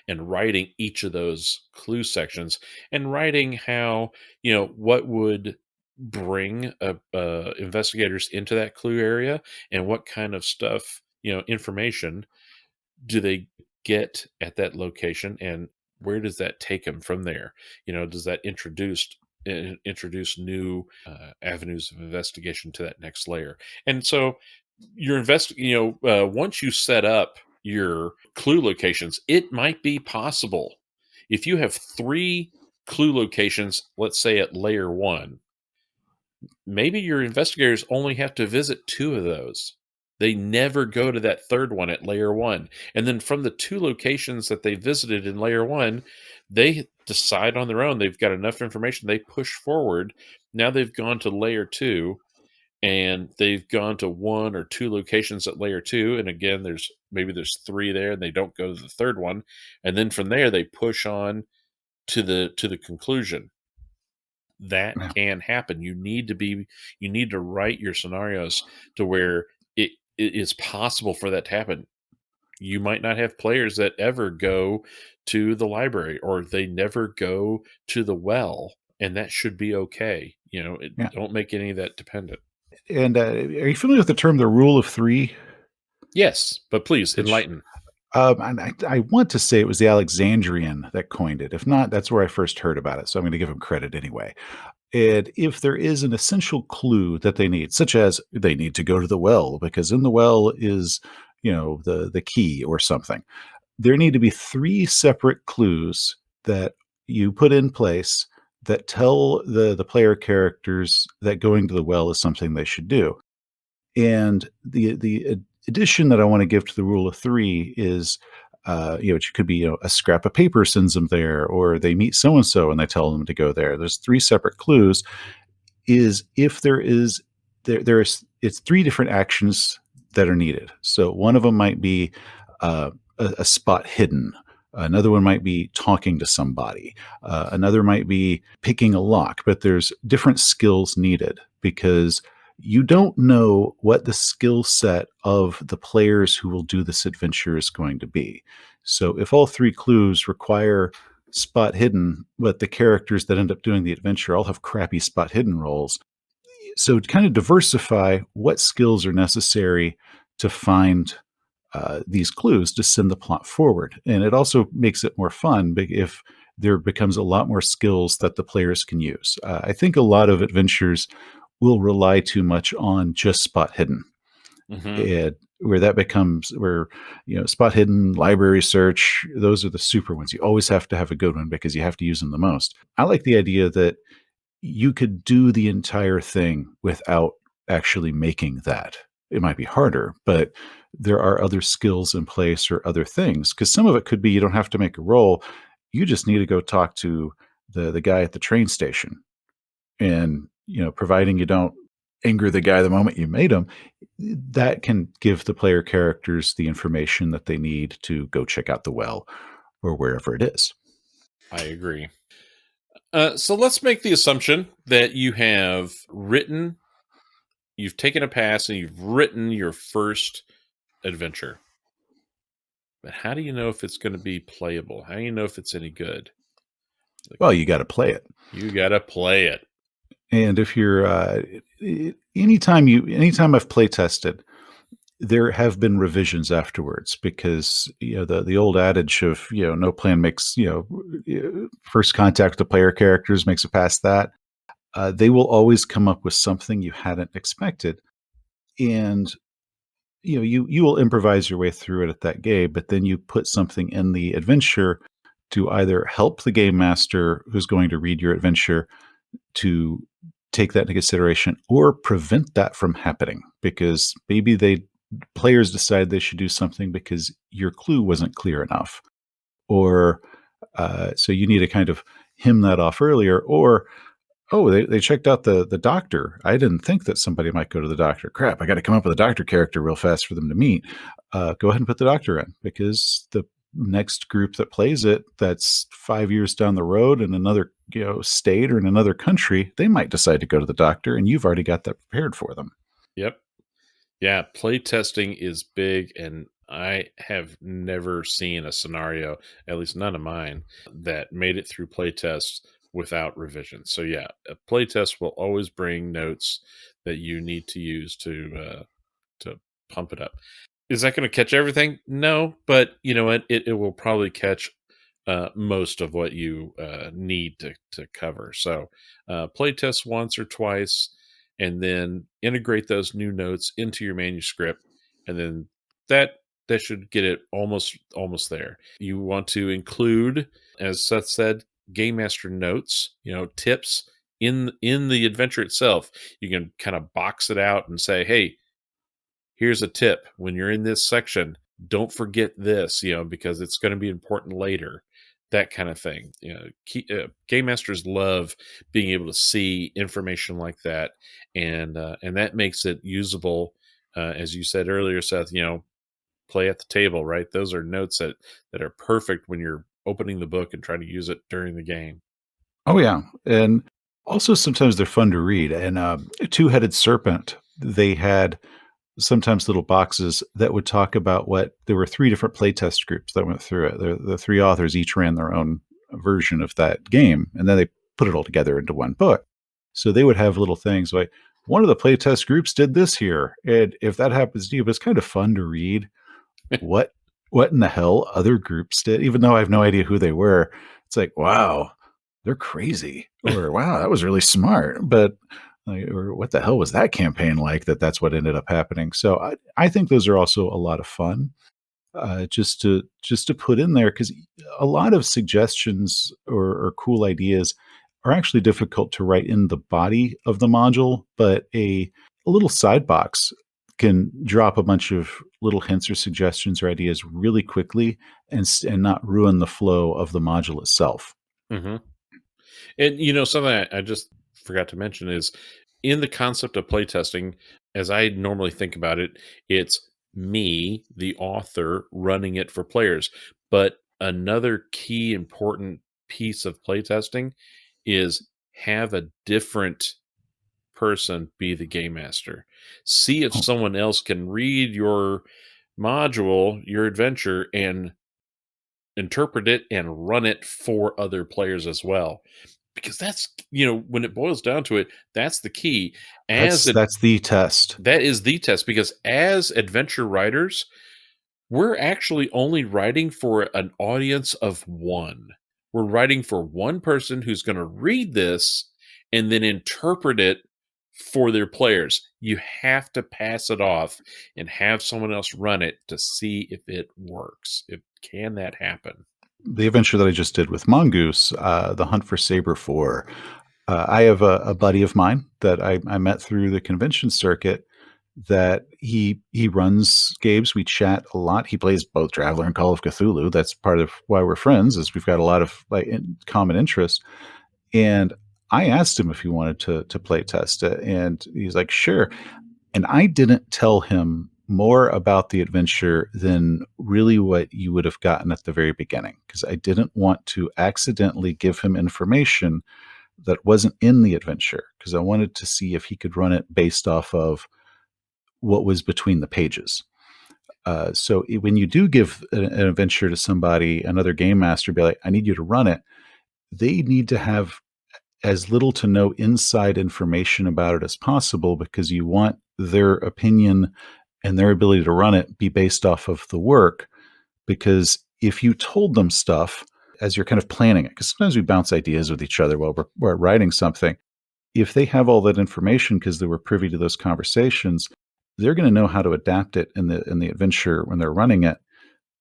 and writing each of those clue sections, and writing how, what would bring investigators into that clue area, and what kind of stuff, information do they get at that location, and where does that take them from there? Does that introduce new avenues of investigation to that next layer? And so once you set up your clue locations, it might be possible, if you have three clue locations, let's say at layer one, maybe your investigators only have to visit two of those. They never go to that third one at layer one. And then from the two locations that they visited in layer one, they decide on their own. They've got enough information. They push forward. Now they've gone to layer two, and they've gone to one or two locations at layer two. And again, there's three there, and they don't go to the third one. And then from there, they push on to the conclusion. That Yeah. can happen. You need to write your scenarios to where it is possible for that to happen. You might not have players that ever go to the library, or they never go to the well, and that should be okay. Yeah. Don't make any of that dependent. And are you familiar with the term the rule of three? Yes, but please Which enlighten. and I want to say it was the Alexandrian that coined it. If not, that's where I first heard about it. So I'm going to give him credit anyway. And if there is an essential clue that they need, such as they need to go to the well because in the well is, the key or something, there need to be three separate clues that you put in place that tell the player characters that going to the well is something they should do. And the addition that I want to give to the rule of three is, it could be, a scrap of paper sends them there, or they meet so and so and they tell them to go there. There's three separate clues. Is if there is there's it's three different actions that are needed. So one of them might be a spot hidden. Another one might be talking to somebody. Another might be picking a lock, but there's different skills needed because you don't know what the skill set of the players who will do this adventure is going to be. So if all three clues require spot hidden, but the characters that end up doing the adventure all have crappy spot hidden rolls. So to kind of diversify what skills are necessary to find these clues to send the plot forward. And it also makes it more fun if there becomes a lot more skills that the players can use. I think a lot of adventures will rely too much on just spot hidden. Hmm. And where that becomes where, spot hidden, library search, those are the super ones. You always have to have a good one because you have to use them the most. I like the idea that you could do the entire thing without actually making that. It might be harder, but there are other skills in place or other things. Because some of it could be you don't have to make a roll. You just need to go talk to the guy at the train station. And, providing you don't anger the guy the moment you made him, that can give the player characters the information that they need to go check out the well or wherever it is. I agree. So let's make the assumption that you've taken a pass and you've written your first adventure. But how do you know if it's going to be playable? How do you know if it's any good? Like, Well, you got to play it. you got to play it. And if you're anytime I've play tested, there have been revisions afterwards because the old adage of no plan makes first contact with the player characters makes it past that. They will always come up with something you hadn't expected, and you will improvise your way through it at that game, but then you put something in the adventure to either help the game master who's going to read your adventure to take that into consideration or prevent that from happening because maybe players decide they should do something because your clue wasn't clear enough, or so you need to kind of hem that off earlier, or oh, they checked out the doctor. I didn't think that somebody might go to the doctor. Crap, I got to come up with a doctor character real fast for them to meet. Go ahead and put the doctor in because the next group that plays it, that's 5 years down the road in another state or in another country, they might decide to go to the doctor, and you've already got that prepared for them. Yep. Yeah, play testing is big, and I have never seen a scenario, at least none of mine, that made it through play tests without revision. So yeah, a play test will always bring notes that you need to use to pump it up. Is that going to catch everything? No, but you know what? It will probably catch most of what you need to cover. So play test once or twice, and then integrate those new notes into your manuscript, and then that that should get it almost there. You want to include, as Seth said, game master notes, tips in the adventure itself. You can kind of box it out and say, hey, here's a tip when you're in this section, don't forget this, because it's going to be important later, that kind of thing. Game masters love being able to see information like that, and that makes it usable, as you said earlier, Seth. Play at the table, right? Those are notes that are perfect when you're opening the book and trying to use it during the game. Oh yeah, and also sometimes they're fun to read. And Two-Headed Serpent, they had sometimes little boxes that would talk about there were three different playtest groups that went through it. The three authors each ran their own version of that game, and then they put it all together into one book. So they would have little things like, one of the playtest groups did this here. And if that happens to you, it's kind of fun to read what in the hell other groups did, even though I have no idea who they were. It's like, wow, they're crazy, or wow, that was really smart. But or what the hell was that campaign like? That's what ended up happening. So I think those are also a lot of fun, just to put in there, because a lot of suggestions or cool ideas are actually difficult to write in the body of the module, but a little side box can drop a bunch of little hints or suggestions or ideas really quickly and not ruin the flow of the module itself. Hmm. And something I just forgot to mention is, in the concept of playtesting, as I normally think about it, it's me, the author, running it for players. But another key important piece of playtesting is have a different person be the game master. See if Oh, someone else can read your module, your adventure, and interpret it and run it for other players as well, because that's, when it boils down to it, that's the key. that's the test. That is the test, because as adventure writers, we're actually only writing for an audience of one. We're writing for one person who's going to read this and then interpret it for their players. You have to pass it off and have someone else run it to see if it works. Can that happen? The adventure that I just did with Mongoose, the Hunt for Saber 4, I have a buddy of mine that I met through the convention circuit that he runs games. We chat a lot. He plays both Traveler and Call of Cthulhu. That's part of why we're friends, is we've got a lot of common interests. And I asked him if he wanted to play test it, and he's like, sure. And I didn't tell him more about the adventure than really what you would have gotten at the very beginning, because I didn't want to accidentally give him information that wasn't in the adventure, because I wanted to see if he could run it based off of what was between the pages. When you do give an adventure to somebody, another game master, be like, I need you to run it, they need to have as little to no inside information about it as possible, because you want their opinion and their ability to run it be based off of the work. Because if you told them stuff as you're kind of planning it, because sometimes we bounce ideas with each other while we're writing something, if they have all that information because they were privy to those conversations, they're going to know how to adapt it in the adventure when they're running it.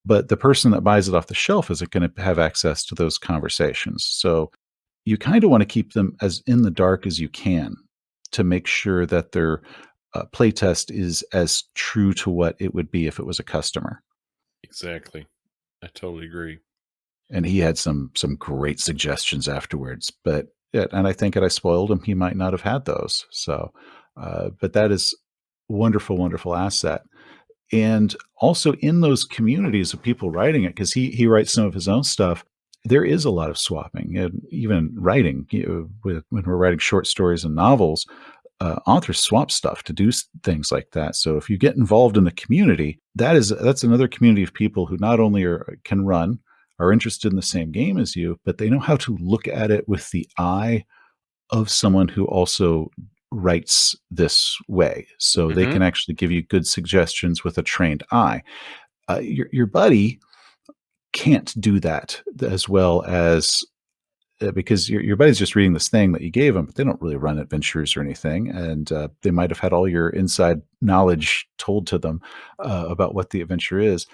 But the person that buys it off the shelf isn't going to have access to those conversations. So you kind of want to keep them as in the dark as you can to make sure that their playtest is as true to what it would be if it was a customer. Exactly. I totally agree. And he had some great suggestions afterwards. But yeah, and I think had I spoiled him, he might not have had those. So, but that is wonderful, wonderful asset. And also in those communities of people writing it, because he writes some of his own stuff, there is a lot of swapping, and even writing. When we're writing short stories and novels, authors swap stuff to do things like that. So if you get involved in the community, that's another community of people who not only can run, are interested in the same game as you, but they know how to look at it with the eye of someone who also writes this way. So they Hmm. can actually give you good suggestions with a trained eye. Your buddy can't do that as well as because your buddy's just reading this thing that you gave them, but they don't really run adventures or anything, and they might have had all your inside knowledge told to them about what the adventure is.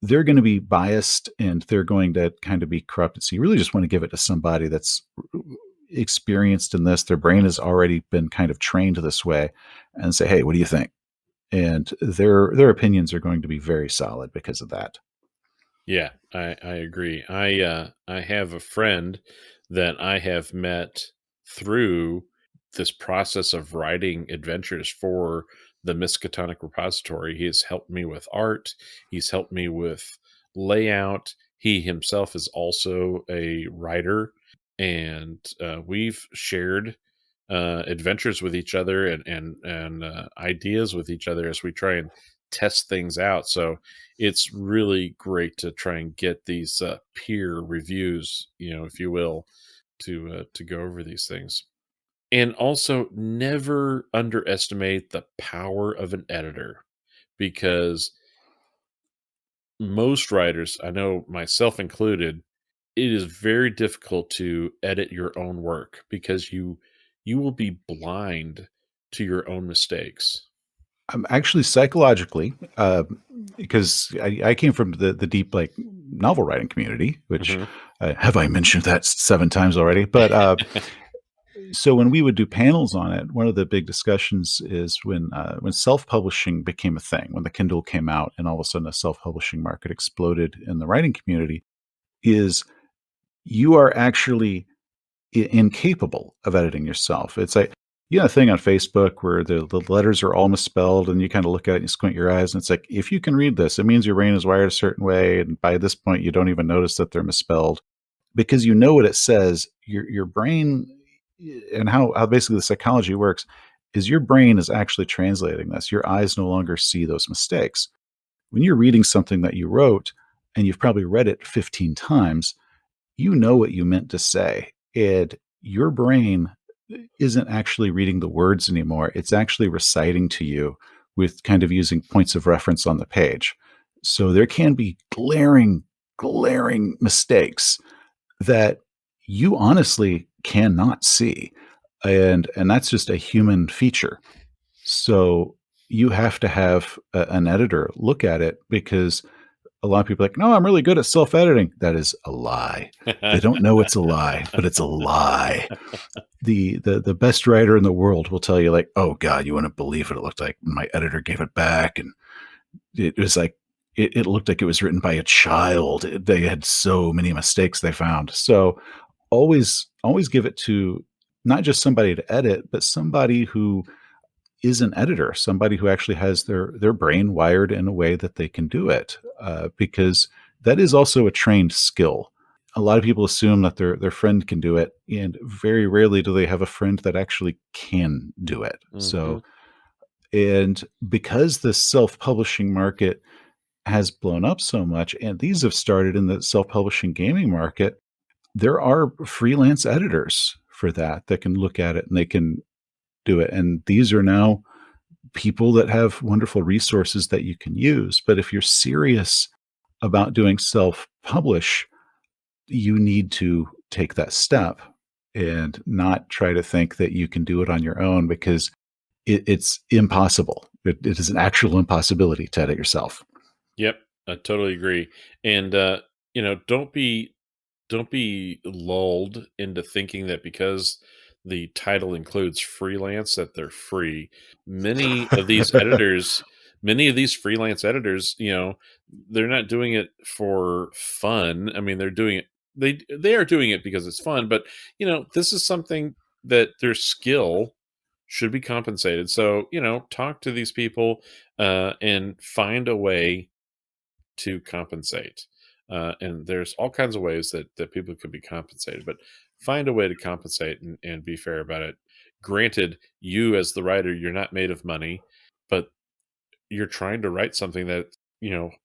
They're going to be biased and they're going to kind of be corrupted. So you really just want to give it to somebody that's experienced in this. Their brain has already been kind of trained this way, and say, "Hey, what do you think?" And their opinions are going to be very solid because of that. Yeah, I agree. I have a friend that I have met through this process of writing adventures for the Miskatonic repository. He has helped me with art. He's helped me with layout. He himself is also a writer, and we've shared adventures with each other and ideas with each other as we try and test things out. So it's really great to try and get these peer reviews, if you will, to go over these things. And also, never underestimate the power of an editor, because most writers, I know myself included, it is very difficult to edit your own work because you will be blind to your own mistakes. Actually, psychologically, because I came from the deep novel writing community, which Mhm. have I mentioned that 7 times already? But so when we would do panels on it, one of the big discussions is when self publishing became a thing, when the Kindle came out, and all of a sudden the self publishing market exploded in the writing community. Is you are actually incapable of editing yourself. It's like, a thing on Facebook where the letters are all misspelled, and you kind of look at it and you squint your eyes, and it's like, if you can read this, it means your brain is wired a certain way. And by this point, you don't even notice that they're misspelled because you know what it says. Your brain, and how basically the psychology works is your brain is actually translating this. Your eyes no longer see those mistakes. When you're reading something that you wrote and you've probably read it 15 times, you know what you meant to say. And your brain isn't actually reading the words anymore. It's actually reciting to you with kind of using points of reference on the page. So there can be glaring mistakes that you honestly cannot see. And that's just a human feature. So you have to have an editor look at it, because a lot of people are like, no, I'm really good at self-editing. That is a lie. They don't know it's a lie, but it's a lie. The best writer in the world will tell you, like, oh God, you wouldn't believe what it looked like when my editor gave it back. And it was like, it looked like it was written by a child. They had so many mistakes they found. So always give it to not just somebody to edit, but somebody who is an editor, somebody who actually has their brain wired in a way that they can do it, because that is also a trained skill. A lot of people assume that their friend can do it, and very rarely do they have a friend that actually can do it. Hmm. So, and because the self-publishing market has blown up so much, and these have started in the self-publishing gaming market, there are freelance editors for that can look at it and they can do it. And these are now people that have wonderful resources that you can use. But if you're serious about doing self-publish, you need to take that step and not try to think that you can do it on your own, because it's impossible. It is an actual impossibility to edit yourself. Yep, I totally agree. And don't be lulled into thinking that because the title includes freelance that they're free. Many of these editors, many of these freelance editors, they're not doing it for fun. I mean, they're doing it they are doing it because it's fun, but this is something that their skill should be compensated. So, talk to these people and find a way to compensate. And there's all kinds of ways that people could be compensated, but find a way to compensate and be fair about it. Granted, you as the writer, you're not made of money, but you're trying to write something that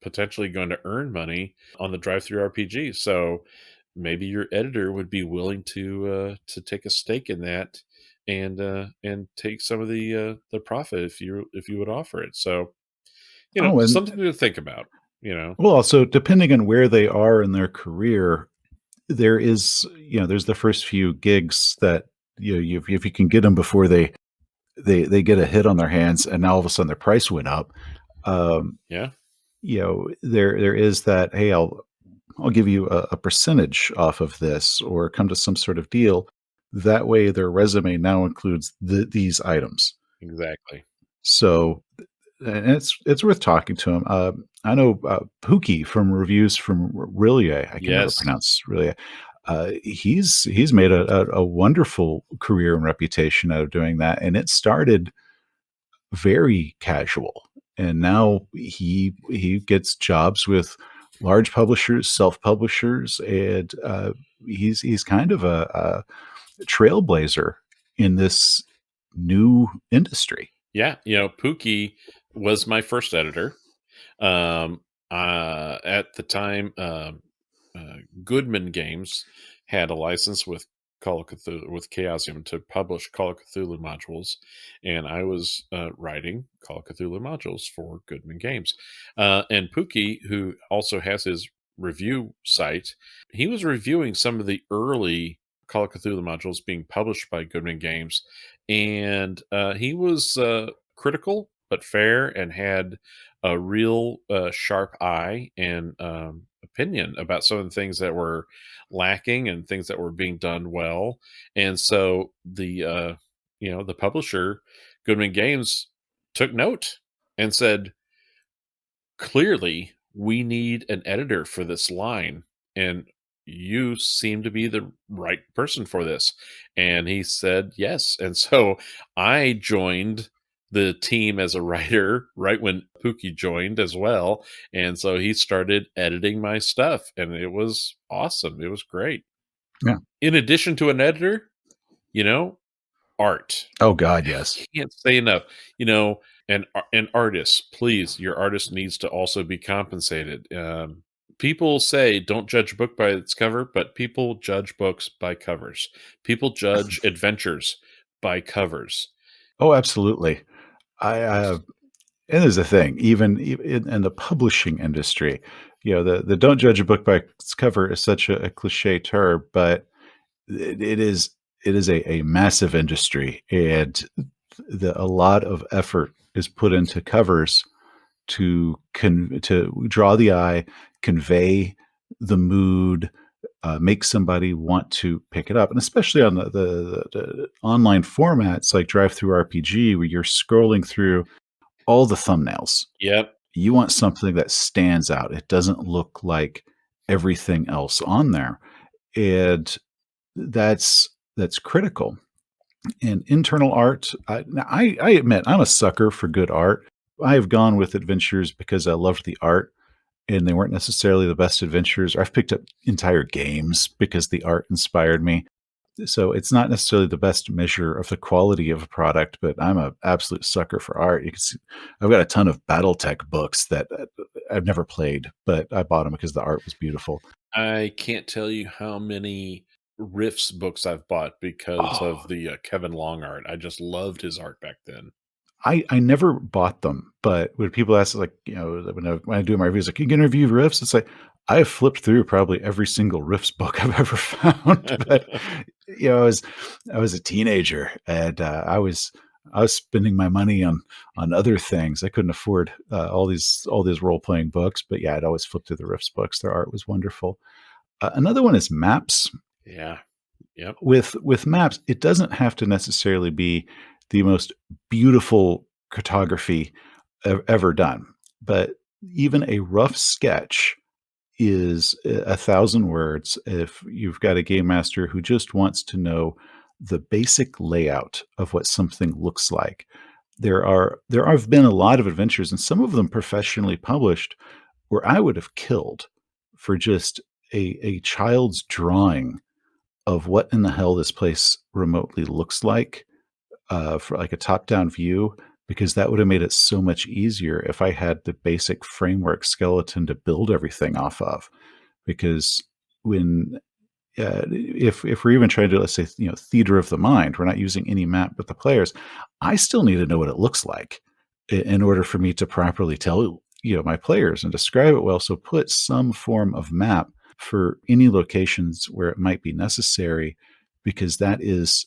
potentially going to earn money on the drive through RPG. So maybe your editor would be willing to take a stake in that and take some of the profit if you would offer it. So Oh, and something to think about. You know. well, also depending on where they are in their career, there is, there's the first few gigs that if you can get them before they get a hit on their hands, and now all of a sudden their price went up. Um, Yeah, there is that. Hey, I'll give you a percentage off of this, or come to some sort of deal. That way, their resume now includes these items. exactly. So, and it's worth talking to him. I know Pookie from reviews from Rillier. I can never Yes, pronounce Rillier. He's made a wonderful career and reputation out of doing that, and it started very casual, and now he gets jobs with large publishers, self publishers, and he's kind of a trailblazer in this new industry. yeah. Pookie was my first editor. Um, at the time, Goodman Games had a license with Call of Cthulhu with Chaosium to publish Call of Cthulhu modules, and I was writing Call of Cthulhu modules for Goodman Games. And Pookie, who also has his review site, he was reviewing some of the early Call of Cthulhu modules being published by Goodman Games, and he was critical but fair and had a real sharp eye and opinion about some of the things that were lacking and things that were being done well. And so the publisher, Goodman Games, took note and said, clearly we need an editor for this line, and you seem to be the right person for this. And he said yes, and so I joined the team as a writer right when Pookie joined as well, and so he started editing my stuff, and it was awesome. It was great. Yeah. In addition to an editor, you know art. Oh God, yes. Can't say enough. An artist, please, your artist needs to also be compensated. People say don't judge a book by its cover, but people judge books by covers. People judge adventures by covers. Oh, absolutely. I and there's a thing, even in the publishing industry, the don't judge a book by its cover is such a cliche term, but it is a massive industry, and a lot of effort is put into covers to draw the eye, convey the mood, make somebody want to pick it up. And especially on the online formats like DriveThruRPG, where you're scrolling through all the thumbnails. Yep. You want something that stands out. It doesn't look like everything else on there. And that's critical. And internal art, I admit I'm a sucker for good art. I have gone with adventures because I loved the art, and they weren't necessarily the best adventures. I've picked up entire games because the art inspired me. So it's not necessarily the best measure of the quality of a product, but I'm an absolute sucker for art. You can see, I've got a ton of BattleTech books that I've never played, but I bought them because the art was beautiful. I can't tell you how many Riffs books I've bought because Oh, of the Kevin Long art. I just loved his art back then. I never bought them, but when people ask, like, when I do my reviews, like, "You can review Riffs?" It's like, I have flipped through probably every single Riffs book I've ever found, but, I was a teenager, and, I was spending my money on other things. I couldn't afford, all these role-playing books, but, yeah, I'd always flip through the Riffs books. Their art was wonderful. Another one is maps. Yeah. Yep. With maps, it doesn't have to necessarily be the most beautiful cartography ever done, but even a rough sketch is a thousand words if you've got a game master who just wants to know the basic layout of what something looks like. There have been a lot of adventures, and some of them professionally published, where I would have killed for just a child's drawing of what in the hell this place remotely looks like, for like a top-down view, because that would have made it so much easier if I had the basic framework skeleton to build everything off of. Because when if we're even trying to, let's say, theater of the mind, we're not using any map but the players. I still need to know what it looks like in order for me to properly tell my players and describe it well. So put some form of map for any locations where it might be necessary, because that is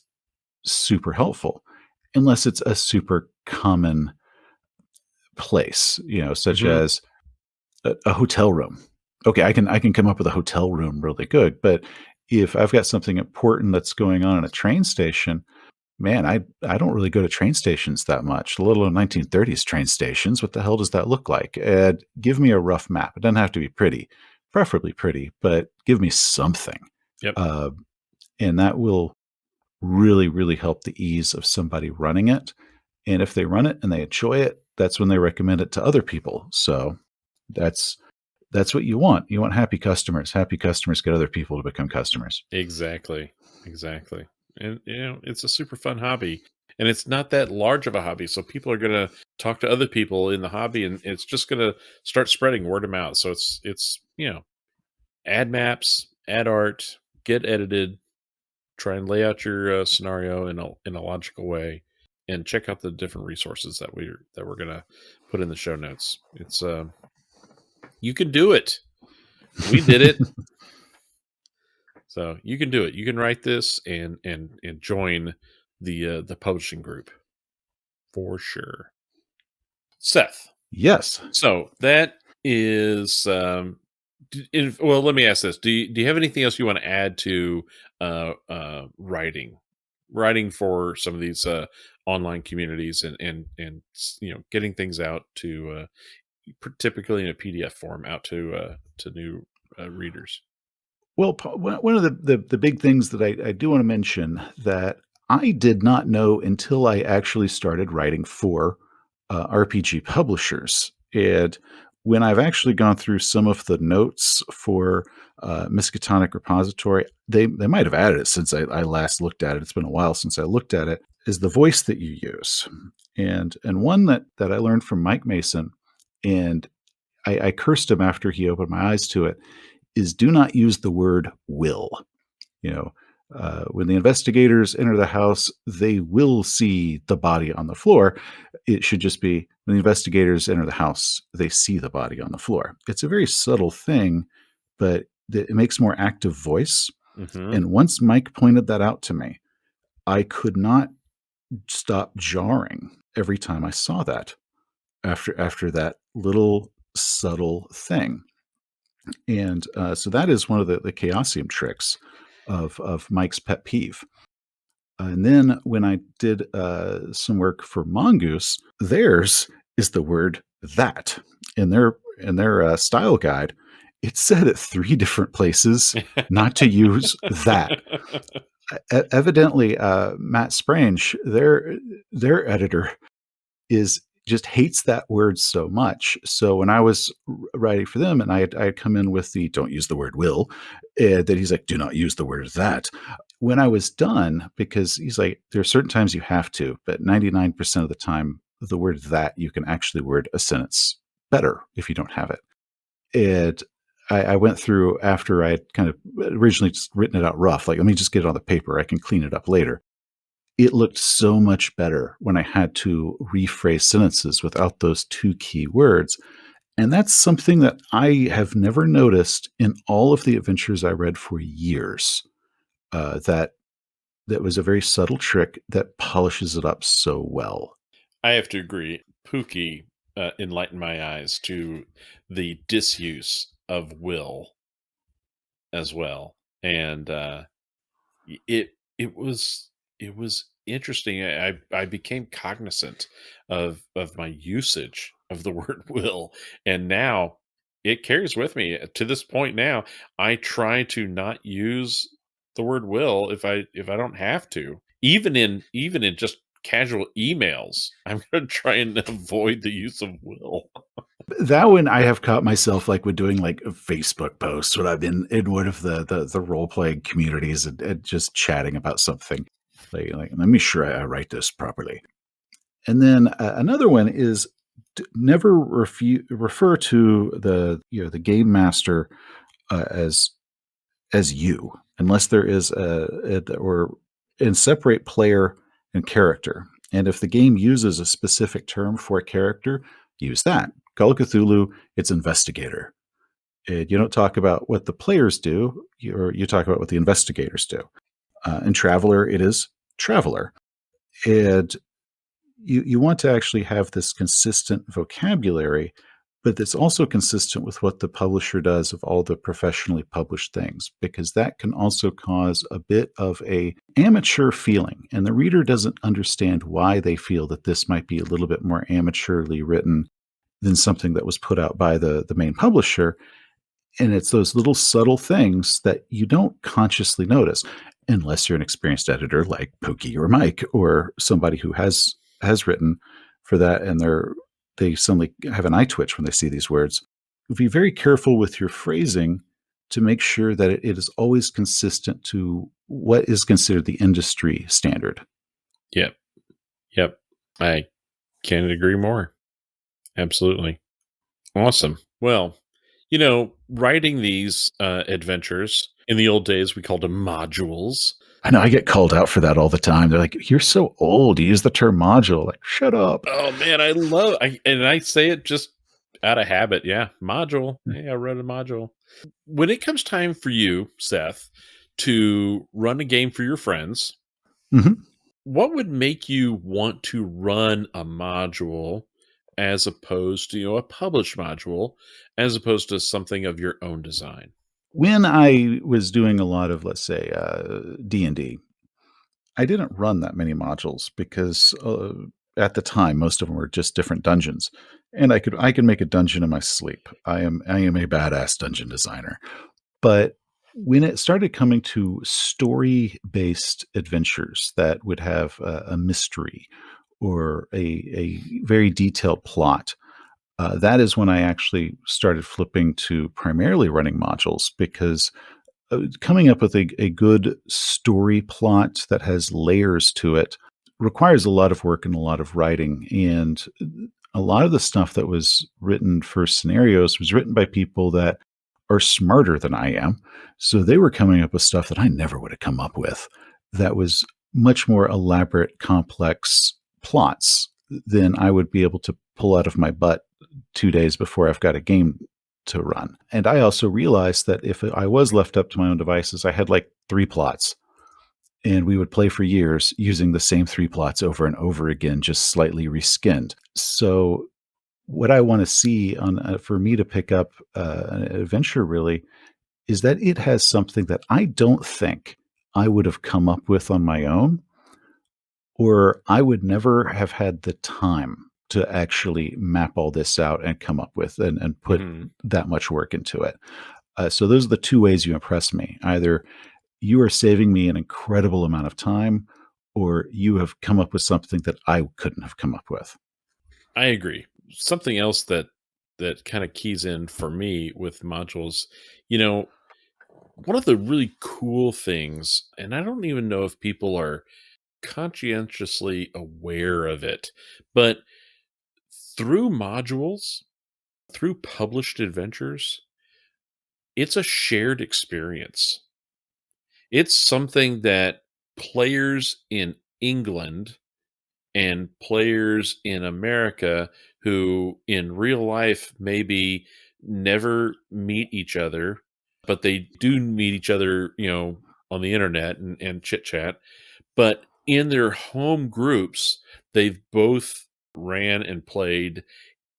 super helpful, unless it's a super common place, such Mhm. as a hotel room. Okay, I can come up with a hotel room really good, but if I've got something important that's going on in a train station, man, I don't really go to train stations that much, let alone 1930s train stations. What the hell does that look like? And give me a rough map. It doesn't have to be pretty, preferably pretty, but give me something, Yep. uh, and that will really, really help the ease of somebody running it. And if they run it and they enjoy it, that's when they recommend it to other people. So that's that's what you want. You want happy customers. Happy customers get other people to become customers. Exactly. Exactly. And it's a super fun hobby. And it's not that large of a hobby. So people are gonna talk to other people in the hobby and it's just gonna start spreading word of mouth. So it's add maps, add art, get edited, try and lay out your scenario in a logical way, and check out the different resources that we're gonna put in the show notes. It's you can do it. We did it. So you can do it. You can write this and join the publishing group for sure. Seth. Yes. So that is well. Let me ask this: do you have anything else you want to add to writing for some of these online communities and getting things out to typically in a PDF form out to new readers? Well, one of the big things that I do want to mention that I did not know until I actually started writing for RPG publishers. And when I've actually gone through some of the notes for Miskatonic repository, they might have added it since I last looked at it. It's been a while since I looked at it. Is the voice that you use, and one that I learned from Mike Mason, and I cursed him after he opened my eyes to it, is do not use the word will. You know, when the investigators enter the house, they will see the body on the floor. It should just be when the investigators enter the house, they see the body on the floor. It's a very subtle thing, but it makes more active voice. Hmm. And once Mike pointed that out to me, I could not stop jarring every time I saw that after that little subtle thing. And so that is one of the Chaosium tricks of Mike's pet peeve. And then when I did some work for Mongoose, theirs is the word that in their style guide. It said at three different places not to use that. Evidently, Matt Sprange, their editor, is just hates that word so much. So when I was writing for them, and I had come in with the don't use the word will, that he's like, do not use the word that. When I was done, because he's like, there are certain times you have to, but 99% of the time, the word that you can actually word a sentence better if you don't have it. And I went through after I had kind of originally just written it out rough, like, let me just get it on the paper. I can clean it up later. It looked so much better when I had to rephrase sentences without those two key words. And that's something that I have never noticed in all of the adventures I read for years. That was a very subtle trick that polishes it up so well. I have to agree. Pookie enlightened my eyes to the disuse of will as well, and it was interesting. I became cognizant of my usage of the word will, and now it carries with me to this point. Now I try to not use the word will if I don't have to, even in just casual emails. I'm going to try and avoid the use of will. That one I have caught myself like with doing like Facebook posts when I've been in one of the role playing communities and just chatting about something. Like let me sure I write this properly. And then another one is never refer to the game master as you, unless there is or and separate player and character. And if the game uses a specific term for a character, use that. Call of Cthulhu, it's investigator. And you don't talk about what the players do, you talk about what the investigators do. In Traveler, it is traveler. And you want to actually have this consistent vocabulary, but it's also consistent with what the publisher does of all the professionally published things, because that can also cause a bit of a amateur feeling, and the reader doesn't understand why they feel that this might be a little bit more amateurly written than something that was put out by the main publisher. And it's those little subtle things that you don't consciously notice unless you're an experienced editor like Pookie or Mike or somebody who has written for that, and they suddenly have an eye twitch when they see these words. Be very careful with your phrasing to make sure that it is always consistent to what is considered the industry standard. Yep. Yep. I can't agree more. Absolutely. Awesome. Well, writing these adventures in the old days, we called them modules. I know I get called out for that all the time. They're like, "You're so old. You use the term module." Like, shut up. Oh man, I say it just out of habit. Yeah, module. Hey, I wrote a module. When it comes time for you, Seth, to run a game for your friends, Mhm. what would make you want to run a module as opposed to, a published module, as opposed to something of your own design? When I was doing a lot of, let's say, D&D, I didn't run that many modules because at the time most of them were just different dungeons, and I could make a dungeon in my sleep. I am a badass dungeon designer. But when it started coming to story based adventures that would have a mystery or a very detailed plot, that is when I actually started flipping to primarily running modules, because coming up with a good story plot that has layers to it requires a lot of work and a lot of writing. And a lot of the stuff that was written for scenarios was written by people that are smarter than I am. So they were coming up with stuff that I never would have come up with, that was much more elaborate, complex plots than I would be able to pull out of my butt 2 days before I've got a game to run. And I also realized that if I was left up to my own devices, I had like three plots, and we would play for years using the same three plots over and over again, just slightly reskinned. So what I want to see on for me to pick up an adventure really is that it has something that I don't think I would have come up with on my own, or I would never have had the time to actually map all this out and come up with and put Mhm. that much work into it. So those are the two ways you impress me. Either you are saving me an incredible amount of time, or you have come up with something that I couldn't have come up with. I agree. Something else that kind of keys in for me with modules, you know, one of the really cool things, and I don't even know if people are conscientiously aware of it, but through modules, through published adventures, it's a shared experience. It's something that players in England and players in America who in real life maybe never meet each other, but they do meet each other, on the internet and chit chat. But in their home groups, they've both ran and played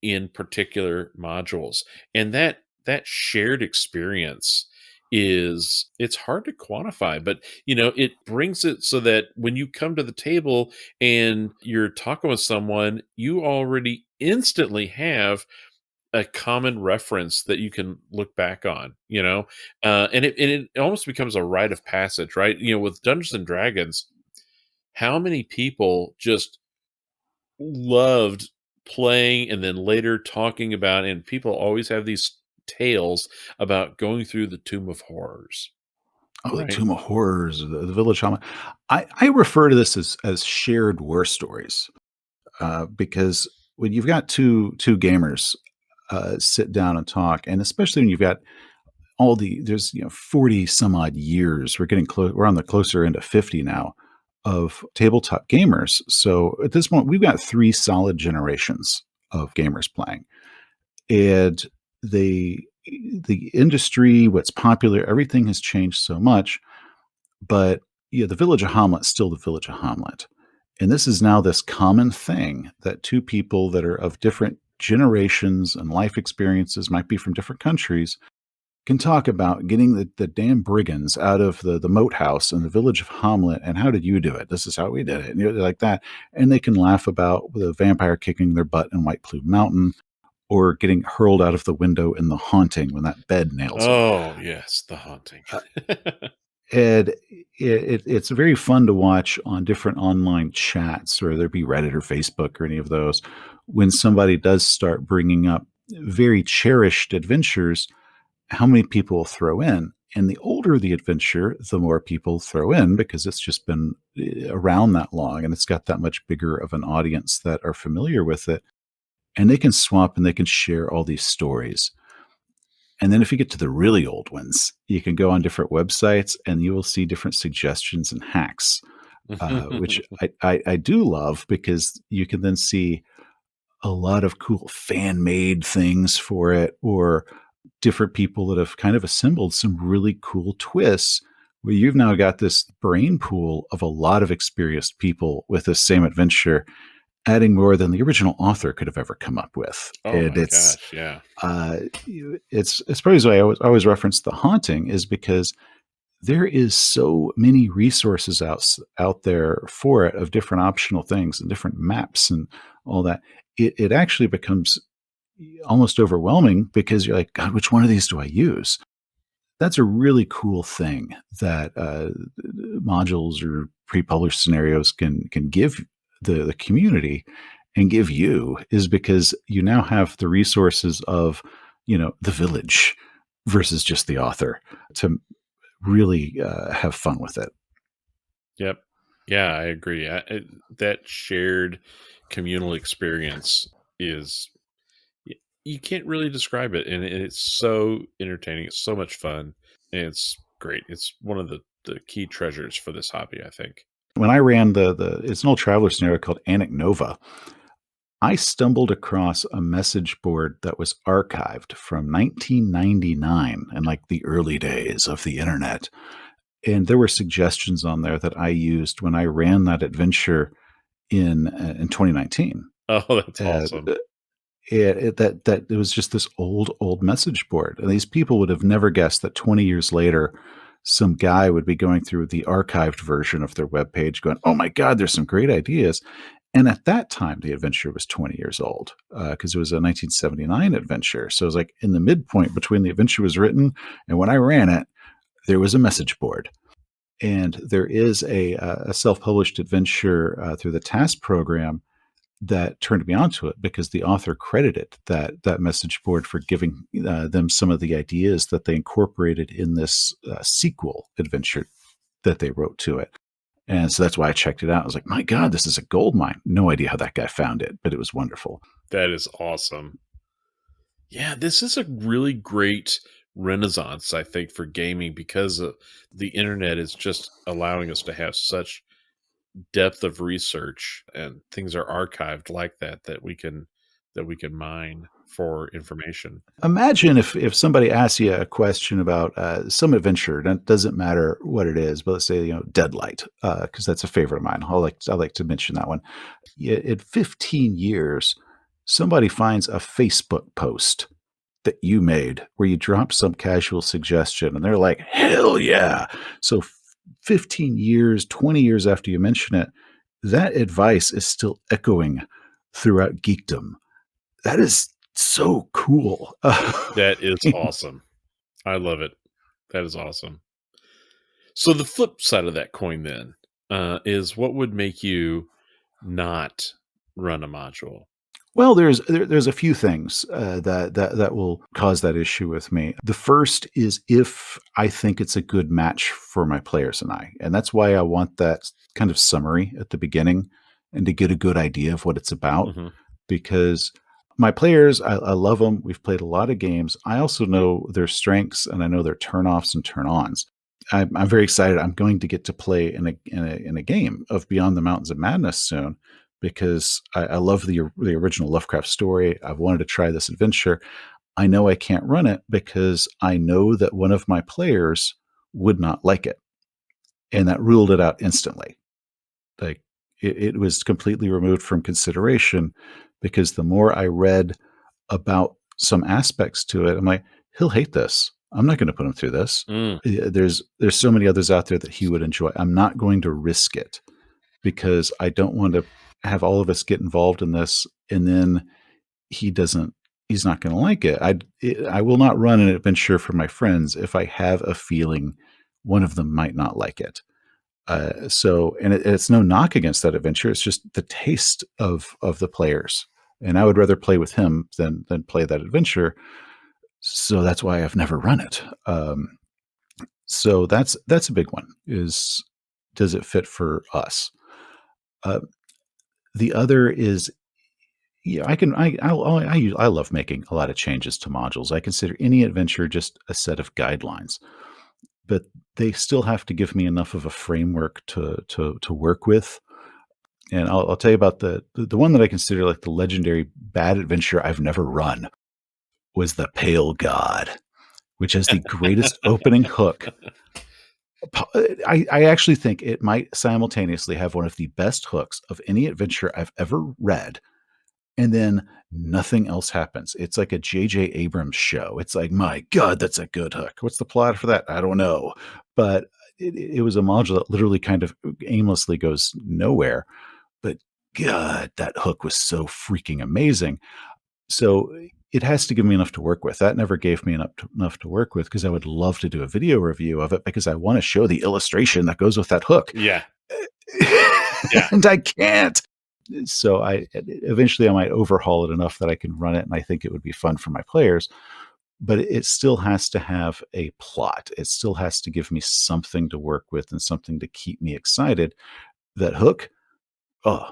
in particular modules. And that shared experience it's hard to quantify, but it brings it so that when you come to the table and you're talking with someone, you already instantly have a common reference that you can look back on, and it almost becomes a rite of passage, right? With Dungeons and Dragons, how many people just loved playing and then later talking about, and people always have these tales about going through the Tomb of Horrors, Oh, the right? Tomb of Horrors, the Village Shaman. I refer to this as shared war stories, because when you've got two gamers sit down and talk, and especially when you've got there's 40 some odd years, we're getting close, we're on the closer end of 50 now of tabletop gamers. So at this point, we've got three solid generations of gamers playing, and the the industry, what's popular, everything has changed so much. But yeah, the Village of Hamlet's still the Village of Hamlet. And this is now this common thing that two people that are of different generations and life experiences, might be from different countries, can talk about getting the damn brigands out of the moat house in the Village of Hamlet. And how did you do it? This is how we did it. And like that. And they can laugh about the vampire kicking their butt in White Plume Mountain, or getting hurled out of the window in The Haunting when that bed nails them. Oh, yes, The Haunting. And it's very fun to watch on different online chats, or there be Reddit or Facebook or any of those, when somebody does start bringing up very cherished adventures, how many people will throw in. And the older the adventure, the more people throw in, because it's just been around that long and it's got that much bigger of an audience that are familiar with it. And they can swap and they can share all these stories. And then if you get to the really old ones, you can go on different websites and you will see different suggestions and hacks, which I do love, because you can then see a lot of cool fan made things for it, or different people that have kind of assembled some really cool twists, where you've now got this brain pool of a lot of experienced people with the same adventure, adding more than the original author could have ever come up with. Oh And my gosh, yeah. uh, it's probably why I always reference The Haunting, is because there is so many resources out there for it, of different optional things and different maps and all that. It actually becomes almost overwhelming, because you're like, God, which one of these do I use? That's a really cool thing that modules or pre-published scenarios can give the community and give you, is because you now have the resources of the village versus just the author, to really have fun with it. Yep. Yeah, I agree. That shared communal experience is y you can't really describe it, and it's so entertaining, it's so much fun, and it's great. It's one of the key treasures for this hobby, I think. When I ran the it's an old traveler scenario called Anic Nova, I stumbled across a message board that was archived from 1999, and like the early days of the internet. And there were suggestions on there that I used when I ran that adventure in 2019. Oh, that's Uh, awesome. that it was just this old message board, and these people would have never guessed that 20 years later, some guy would be going through the archived version of their webpage, going, "Oh my God, there's some great ideas." And at that time, the adventure was 20 years old because it was a 1979 adventure. So it was like in the midpoint between the adventure was written and when I ran it, there was a message board. And there is a self-published adventure through the task program that turned me onto it because the author credited that message board for giving them some of the ideas that they incorporated in this sequel adventure that they wrote to it. And so that's why I checked it out. I was like, my God, this is a gold mine. No idea how that guy found it, but it was wonderful. That is awesome. Yeah, this is a really great renaissance, I think, for gaming because the internet is just allowing us to have such depth of research, and things are archived like that we can mine for information. Imagine if somebody asks you a question about some adventure, and it doesn't matter what it is, but let's say, Deadlight, because that's a favorite of mine. I like to mention that one. Yeah, in 15 years, somebody finds a Facebook post that you made where you drop some casual suggestion and they're like, hell yeah. So 15 years, 20 years after you mention it, that advice is still echoing throughout geekdom. That is so cool. That is awesome. I love it. That is awesome. So the flip side of that coin then is what would make you not run a module? Well, there's a few things that will cause that issue with me. The first is if I think it's a good match for my players and that's why I want that kind of summary at the beginning and to get a good idea of what it's about. Hmm. Because my players, I love them. We've played a lot of games. I also know their strengths and I know their turnoffs and turn-ons. I'm very excited. I'm going to get to play in a game of Beyond the Mountains of Madness soon because I love the original Lovecraft story. I've wanted to try this adventure. I know I can't run it because I know that one of my players would not like it, and that ruled it out instantly. Like it was completely removed from consideration because the more I read about some aspects to it, I'm like, he'll hate this. I'm not going to put him through this. Mm, There's so many others out there that he would enjoy. I'm not going to risk it because I don't want to have all of us get involved in this and then he's not going to like it. I will not run an adventure for my friends if I have a feeling one of them might not like it. It's no knock against that adventure. It's just the taste of the players, and I would rather play with him than play that adventure. So that's why I've never run it. So that's a big one. Is does it fit for us? Uh, the other is, yeah, I love making a lot of changes to modules. I consider any adventure just a set of guidelines, but they still have to give me enough of a framework to work with. And I'll tell you about the one that I consider like the legendary bad adventure I've never run was the Pale God, which has the greatest opening hook. I actually think it might simultaneously have one of the best hooks of any adventure I've ever read, and then nothing else happens. It's like a J.J. Abrams show. It's like, my God, that's a good hook. What's the plot for that? I don't know. But it was a module that literally kind of aimlessly goes nowhere. But God, that hook was so freaking amazing. So it has to give me enough to work with. That never gave me enough to work with because I would love to do a video review of it because I want to show the illustration that goes with that hook. yeah, yeah. And I can't. So I eventually I might overhaul it enough that I can run it and I think it would be fun for my players, but it still has to have a plot. It still has to give me something to work with and something to keep me excited. That hook, oh,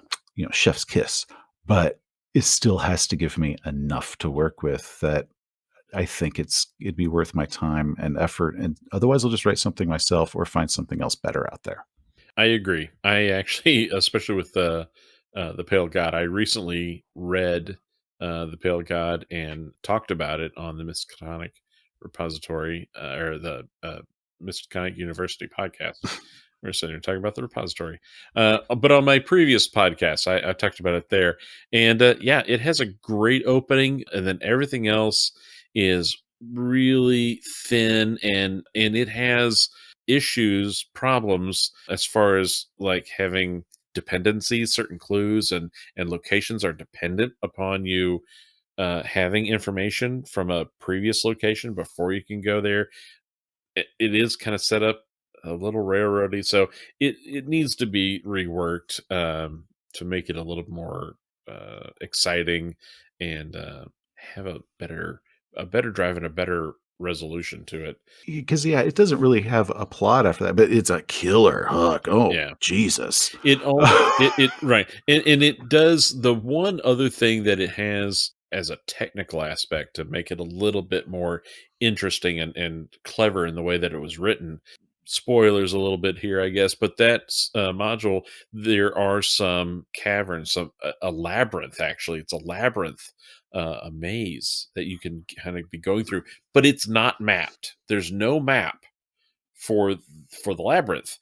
chef's kiss, but it still has to give me enough to work with that I think it'd be worth my time and effort. And otherwise I'll just write something myself or find something else better out there. I agree. I actually, especially with the Pale God, I recently read the Pale God and talked about it on the Miskatonic repository or the Miskatonic University podcast. We're sitting here talking about the repository. But on my previous podcast, I talked about it there. And yeah, it has a great opening, and then everything else is really thin, and it has issues, problems as far as like having dependencies, certain clues and locations are dependent upon you having information from a previous location before you can go there. It is kind of set up a little railroady, so it needs to be reworked to make it a little more exciting and have a better drive and a better resolution to it. Because yeah, it doesn't really have a plot after that, but it's a killer hook. Oh, Yeah. Jesus. It right, and it does the one other thing that it has as a technical aspect to make it a little bit more interesting and clever in the way that it was written. Spoilers a little bit here, I guess, but module, there are some caverns, a labyrinth. Actually, it's a labyrinth, a maze that you can kind of be going through, but it's not mapped. There's no map for for the labyrinth.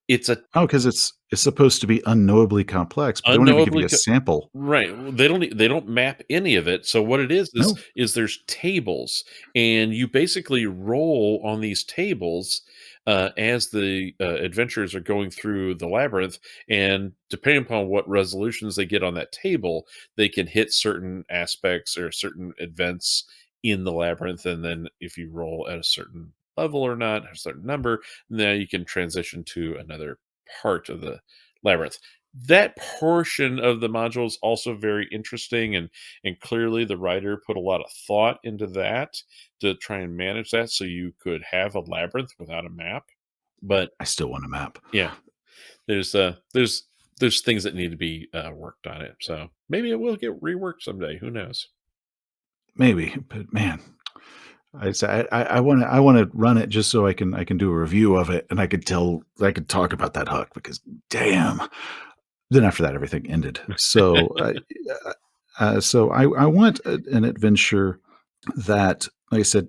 It's a Oh, because it's supposed to be unknowably complex, but they won't even give you unknowably a sample. right. Well, they don't map any of it. So what it No. is there's tables, and you basically roll on these tables as the adventurers are going through the labyrinth, and depending upon what resolutions they get on that table, they can hit certain aspects or certain events in the labyrinth. And then if you roll at a certain level or not, a certain number, now you can transition to another part of the labyrinth. That portion of the module is also very interesting, and clearly the writer put a lot of thought into that to try and manage that so you could have a labyrinth without a map. But I still want a map. yeah, there's there's things that need to be worked on it. So maybe it will get reworked someday. Who knows? Maybe, but man, I want to run it just so I can do a review of it and I could talk about that hook because damn. Then after that, everything ended. So I want an adventure that, like I said,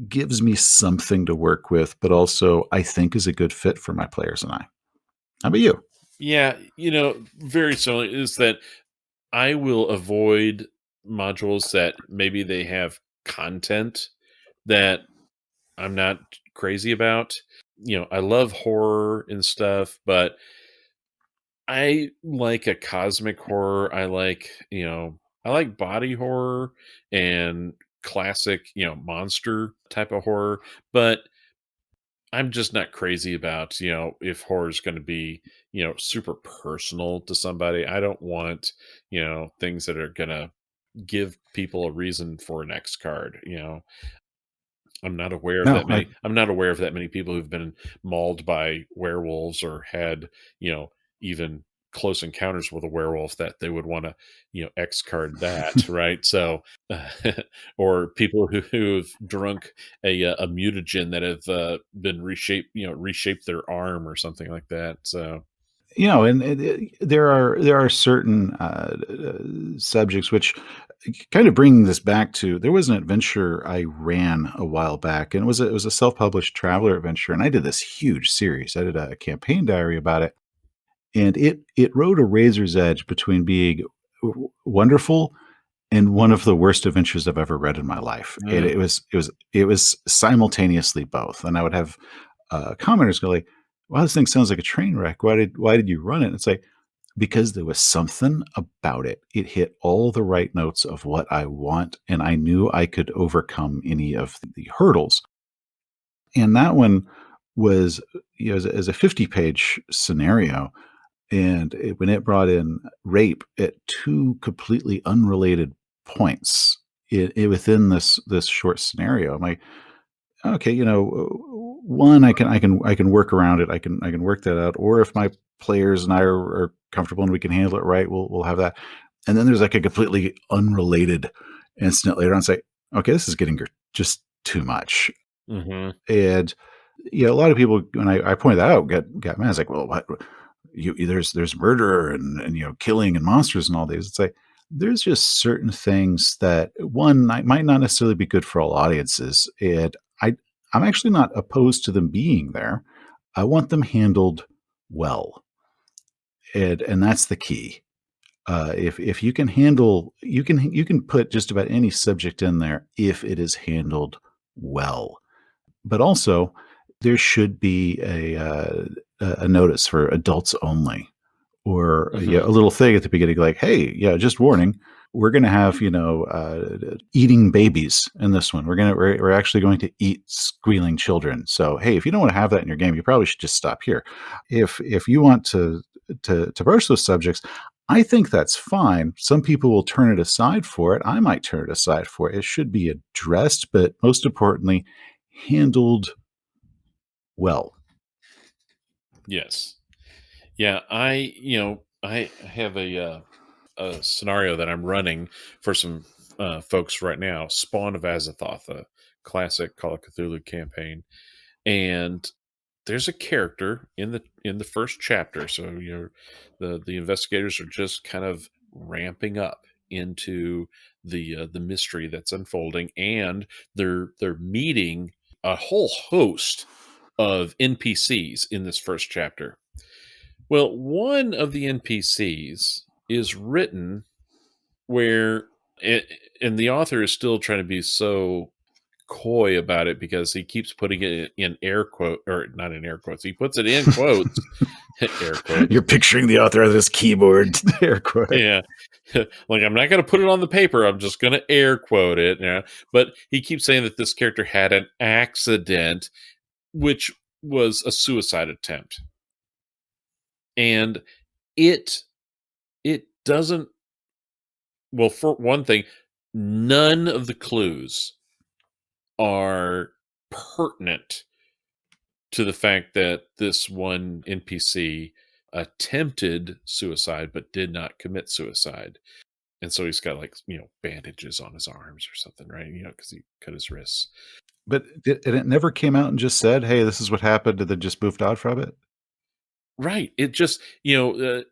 gives me something to work with, but also I think is a good fit for my players and I. How about you? Yeah, very similar is that I will avoid modules that maybe they have content that I'm not crazy about. I love horror and stuff, but I like a cosmic horror. I like body horror and classic, monster type of horror, but I'm just not crazy about, if horror is going to be, super personal to somebody. I don't want, things that are going to give people a reason for an X card. No, I'm not aware of that many people who've been mauled by werewolves or had, even close encounters with a werewolf that they would want to, X card that, right? So, or people who've drunk a mutagen that have been reshaped their arm or something like that. So, there are certain subjects which kind of bring this back to. There was an adventure I ran a while back, and it was a self published traveler adventure, and I did this huge series. I did a campaign diary about it, and it rode a razor's edge between being wonderful and one of the worst adventures I've ever read in my life. And mm, it was simultaneously both. And I would have commenters go like, "Wow, this thing sounds like a train wreck. Why did you run it?" And it's like because there was something about it. It hit all the right notes of what I want, and I knew I could overcome any of the hurdles. And that one was, as a 50-page scenario, and when it brought in rape at two completely unrelated points within this short scenario, I'm like, okay, one, I can work around it. I can work that out. Or if my players and I are comfortable and we can handle it right, we'll have that. And then there's like a completely unrelated incident later on. Say, okay, this is getting just too much. mhm. And a lot of people when I pointed that out got mad. It's like, well, what there's murder and killing and monsters and all these. It's like there's just certain things that one might not necessarily be good for all audiences, and I'm actually not opposed to them being there. I want them handled well, and that's the key. If you can handle, you can put just about any subject in there if it is handled well. But also, there should be a notice for adults only, or Hmm. a little thing at the beginning, like, "Hey, yeah, just warning, we're going to have eating babies in this one. We're actually going to eat squealing children. So hey, if you don't want to have that in your game, you probably should just stop here. If you want to broach those subjects, I think that's fine. Some people will turn it aside for it. I might turn it aside for it. It should be addressed, but most importantly, handled well." Yes. Yeah. I have a scenario that I'm running for some folks right now. Spawn of Azathoth, a classic Call of Cthulhu campaign, and there's a character in the first chapter. So the investigators are just kind of ramping up into the mystery that's unfolding, and they're meeting a whole host of NPCs in this first chapter. Well, one of the NPCs is written where it, and the author is still trying to be so coy about it because he keeps putting it in air quote, or not in air quotes. He puts it in quotes, air quotes. You're picturing the author of this keyboard air quote. Yeah. Like, I'm not going to put it on the paper. I'm just going to air quote it. Yeah. But he keeps saying that this character had an accident, which was a suicide attempt. And it, it doesn't, well, for one thing, none of the clues are pertinent to the fact that this one NPC attempted suicide but did not commit suicide. And so he's got, like, bandages on his arms or something, right? Because he cut his wrists. But and it never came out and just said, "Hey, this is what happened," and then just moved on from it? Right. It just, the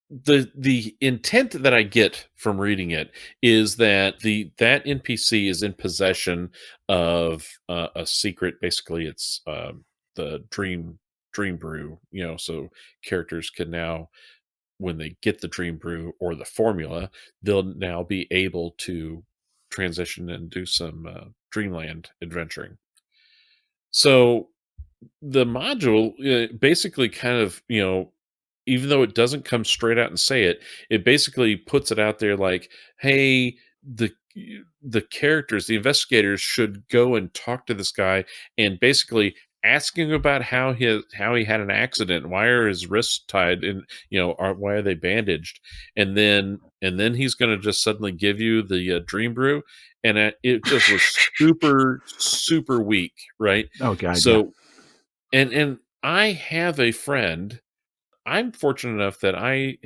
the intent that I get from reading it is that that NPC is in possession of a secret. Basically, it's the dream brew. So characters can now, when they get the dream brew or the formula, they'll now be able to transition and do some dreamland adventuring. So the module basically kind of, even though it doesn't come straight out and say it, it basically puts it out there like, hey, the characters, the investigators should go and talk to this guy and basically ask him about how he had an accident, why are his wrists tied, and why are they bandaged, and then he's going to just suddenly give you the dream brew, and it just was super super weak, right? Oh god, yeah. So and I have a friend. I'm fortunate enough that I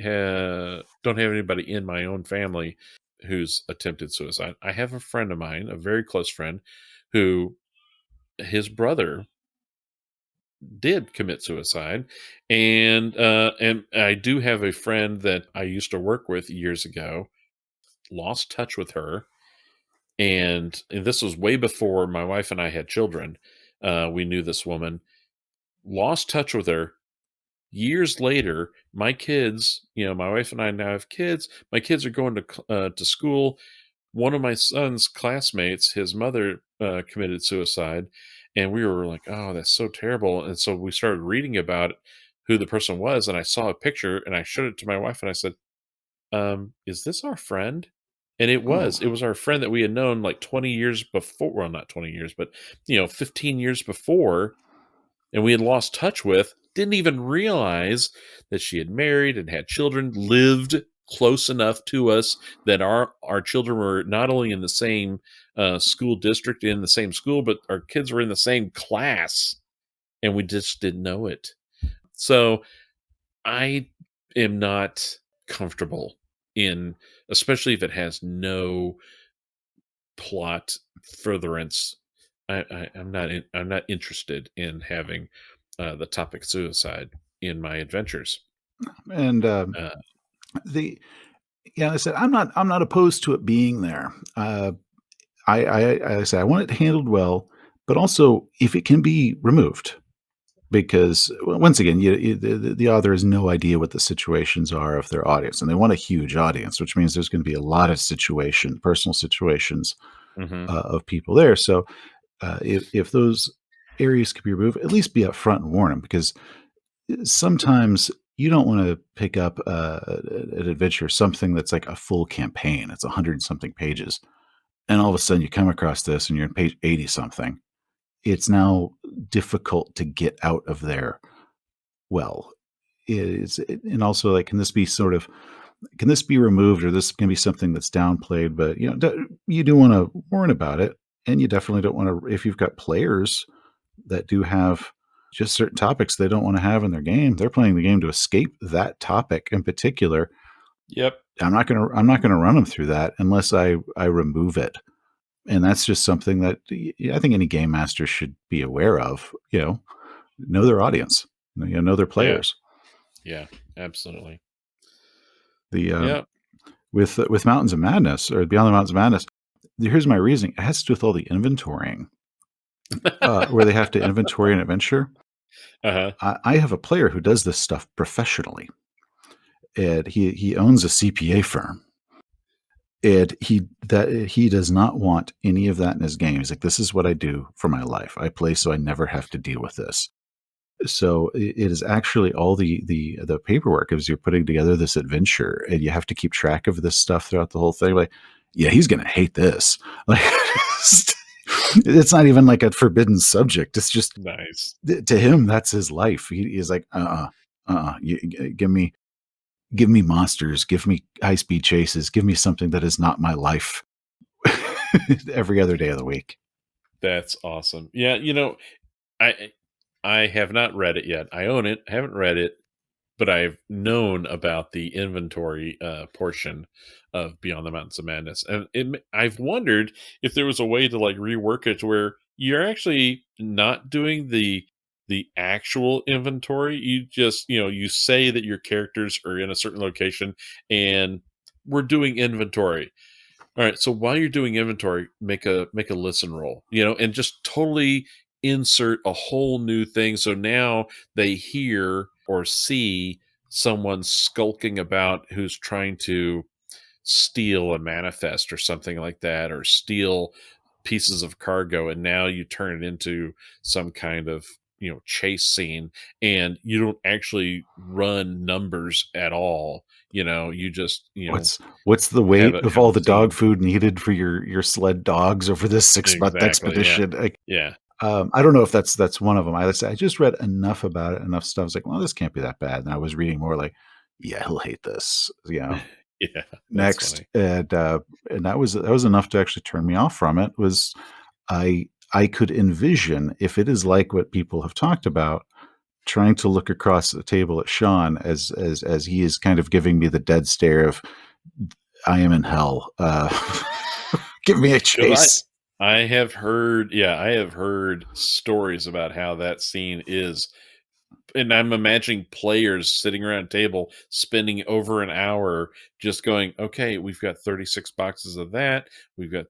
don't have anybody in my own family who's attempted suicide. I have a friend of mine, a very close friend, who his brother did commit suicide, and I do have a friend that I used to work with years ago. Lost touch with her, and this was way before my wife and I had children. We knew this woman. Lost touch with her. Years later, my kids, my wife and I now have kids. My kids are going to school. One of my son's classmates, his mother committed suicide, and we were like, "Oh, that's so terrible." And so we started reading about who the person was, and I saw a picture, and I showed it to my wife, and I said, "Is this our friend?" And it was. It Oh. was our friend that we had known like 20 years before. Well, not 20 years, but 15 years before, and we had lost touch with, didn't even realize that she had married and had children, lived close enough to us that our children were not only in the same school district, in the same school, but our kids were in the same class, and we just didn't know it. So I am not comfortable in, especially if it has no plot furtherance. I'm not interested in having the topic suicide in my adventures. And, Uh, the yeah, I said, I'm not opposed to it being there. I said, I want it handled well, but also if it can be removed. because once again, the author has no idea what the situations are of their audience, and they want a huge audience, which means there's going to be a lot of personal situations Hmm. of people there. So if those areas could be removed, at least be upfront and warn them, because sometimes you don't want to pick up an adventure, something that's like a full campaign. It's 100 something pages, and all of a sudden you come across this, and you're on page 80 something. It's now difficult to get out of there. Well, and also like, can this be removed, or this can be something that's downplayed? But you do want to warn about it, and you definitely don't want to, if you've got players that do have just certain topics they don't want to have in their game. They're playing the game to escape that topic in particular. Yep. I'm not gonna run them through that unless I remove it. And that's just something that I think any game master should be aware of. Know their audience. Know their Yeah. players. Yeah. Absolutely. The Yep. with Mountains of Madness, or Beyond the Mountains of Madness, here's my reasoning. It has to do with all the inventorying, where they have to inventory an adventure. Uh-huh. I have a player who does this stuff professionally, and he owns a CPA firm, and he does not want any of that in his game. He's like, this is what I do for my life. I play so I never have to deal with this. So it is actually all the paperwork as you're putting together this adventure, and you have to keep track of this stuff throughout the whole thing. Like, yeah, he's gonna hate this. Like, it's not even like a forbidden subject. It's just, Nice. to him, that's his life. He's like, give me monsters, give me high speed chases, give me something that is not my life every other day of the week. That's awesome. Yeah, I I have not read it yet. I own it. I haven't read it, but I've known about the inventory portion of Beyond the Mountains of Madness, and I've wondered if there was a way to like rework it to where you're actually not doing the actual inventory. You just you say that your characters are in a certain location, and we're doing inventory. All right. So while you're doing inventory, make a listen roll, and just totally insert a whole new thing. So now they hear or see someone skulking about who's trying to steal a manifest or something like that, or steal pieces of cargo, and now you turn it into some kind of chase scene, and you don't actually run numbers at all. You just What's the have weight a of have all a the dog scene. food needed for your sled dogs over this 6 month Exactly, yeah. expedition? Yeah, I don't know if that's one of them. I just read enough about it, enough stuff. I was like, well, this can't be that bad. And I was reading more like, yeah, he'll hate this. yeah, that's Next, funny. and that was enough to actually turn me off from it. Was I could envision, if it is like what people have talked about, trying to look across the table at Sean as he is kind of giving me the dead stare of, I am in hell. Give me a 'Cause chase. I have heard stories about how that scene is, and I'm imagining players sitting around a table spending over an hour just going, "Okay, we've got 36 boxes of that. We've got,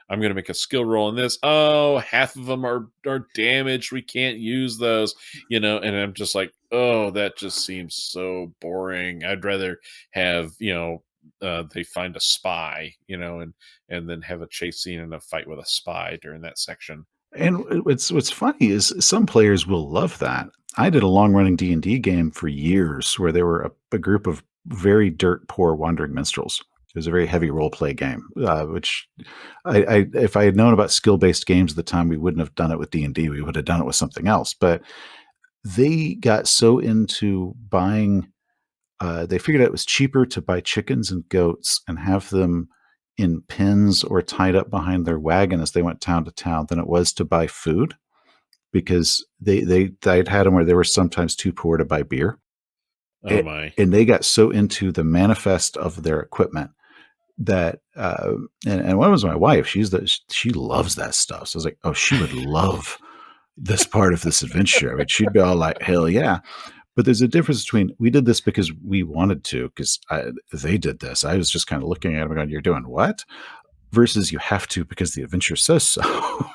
I'm gonna make a skill roll on this. Oh, half of them are damaged. We can't use those." And I'm just like, "Oh, that just seems so boring. I'd rather have, they find a spy, and then have a chase scene and a fight with a spy during that section." And what's funny is some players will love that. I did a long running D&D game for years where there were a group of very dirt poor wandering minstrels. It was a very heavy role play game, which if I had known about skill based games at the time, we wouldn't have done it with D&D. We would have done it with something else. But they got so into buying. They figured out it was cheaper to buy chickens and goats and have them in pens or tied up behind their wagon as they went town to town than it was to buy food, because they'd had them where they were sometimes too poor to buy beer. Oh my. And they got so into the manifest of their equipment that and one was my wife. She loves that stuff. So I was like, oh, she would love this part of this adventure. I mean, she'd be all like, hell yeah. But there's a difference between, we did this because we wanted to, because they did this. I was just kind of looking at them and going, you're doing what? Versus you have to because the adventure says so.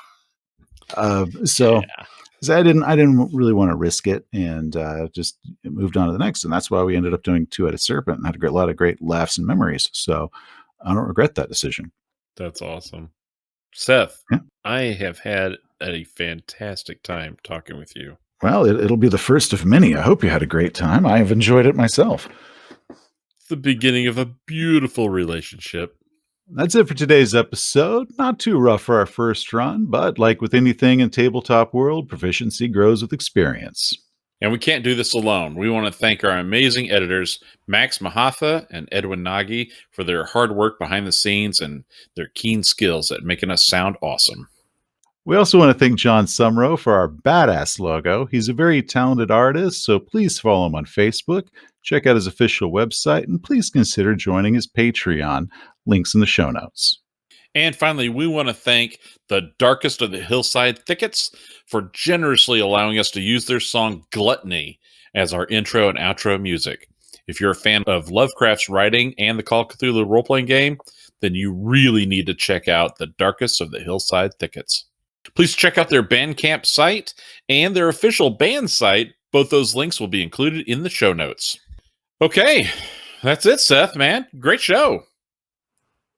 uh, so Yeah. because I didn't really want to risk it, and just moved on to the next. And that's why we ended up doing Two-Headed Serpent and had a lot of great laughs and memories. So I don't regret that decision. That's awesome. Seth, Yeah. I have had a fantastic time talking with you. Well, it'll be the first of many. I hope you had a great time. I have enjoyed it myself. It's the beginning of a beautiful relationship. That's it for today's episode. Not too rough for our first run, but like with anything in tabletop world, proficiency grows with experience. And we can't do this alone. We want to thank our amazing editors, Max Mahaffa and Edwin Nagy, for their hard work behind the scenes and their keen skills at making us sound awesome. We also want to thank John Sumrow for our badass logo. He's a very talented artist, so please follow him on Facebook, check out his official website, and please consider joining his Patreon. Links in the show notes. And finally, we want to thank the Darkest of the Hillside Thickets for generously allowing us to use their song Gluttony as our intro and outro music. If you're a fan of Lovecraft's writing and the Call of Cthulhu role-playing game, then you really need to check out the Darkest of the Hillside Thickets. Please check out their Bandcamp site and their official band site. Both those links will be included in the show notes. Okay, that's it, Seth, man. Great show.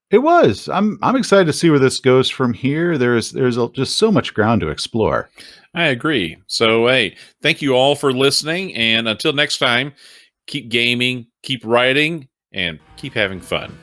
It was. I'm excited to see where this goes from here. Just so much ground to explore. I agree. So, hey, thank you all for listening. And until next time, keep gaming, keep writing, and keep having fun.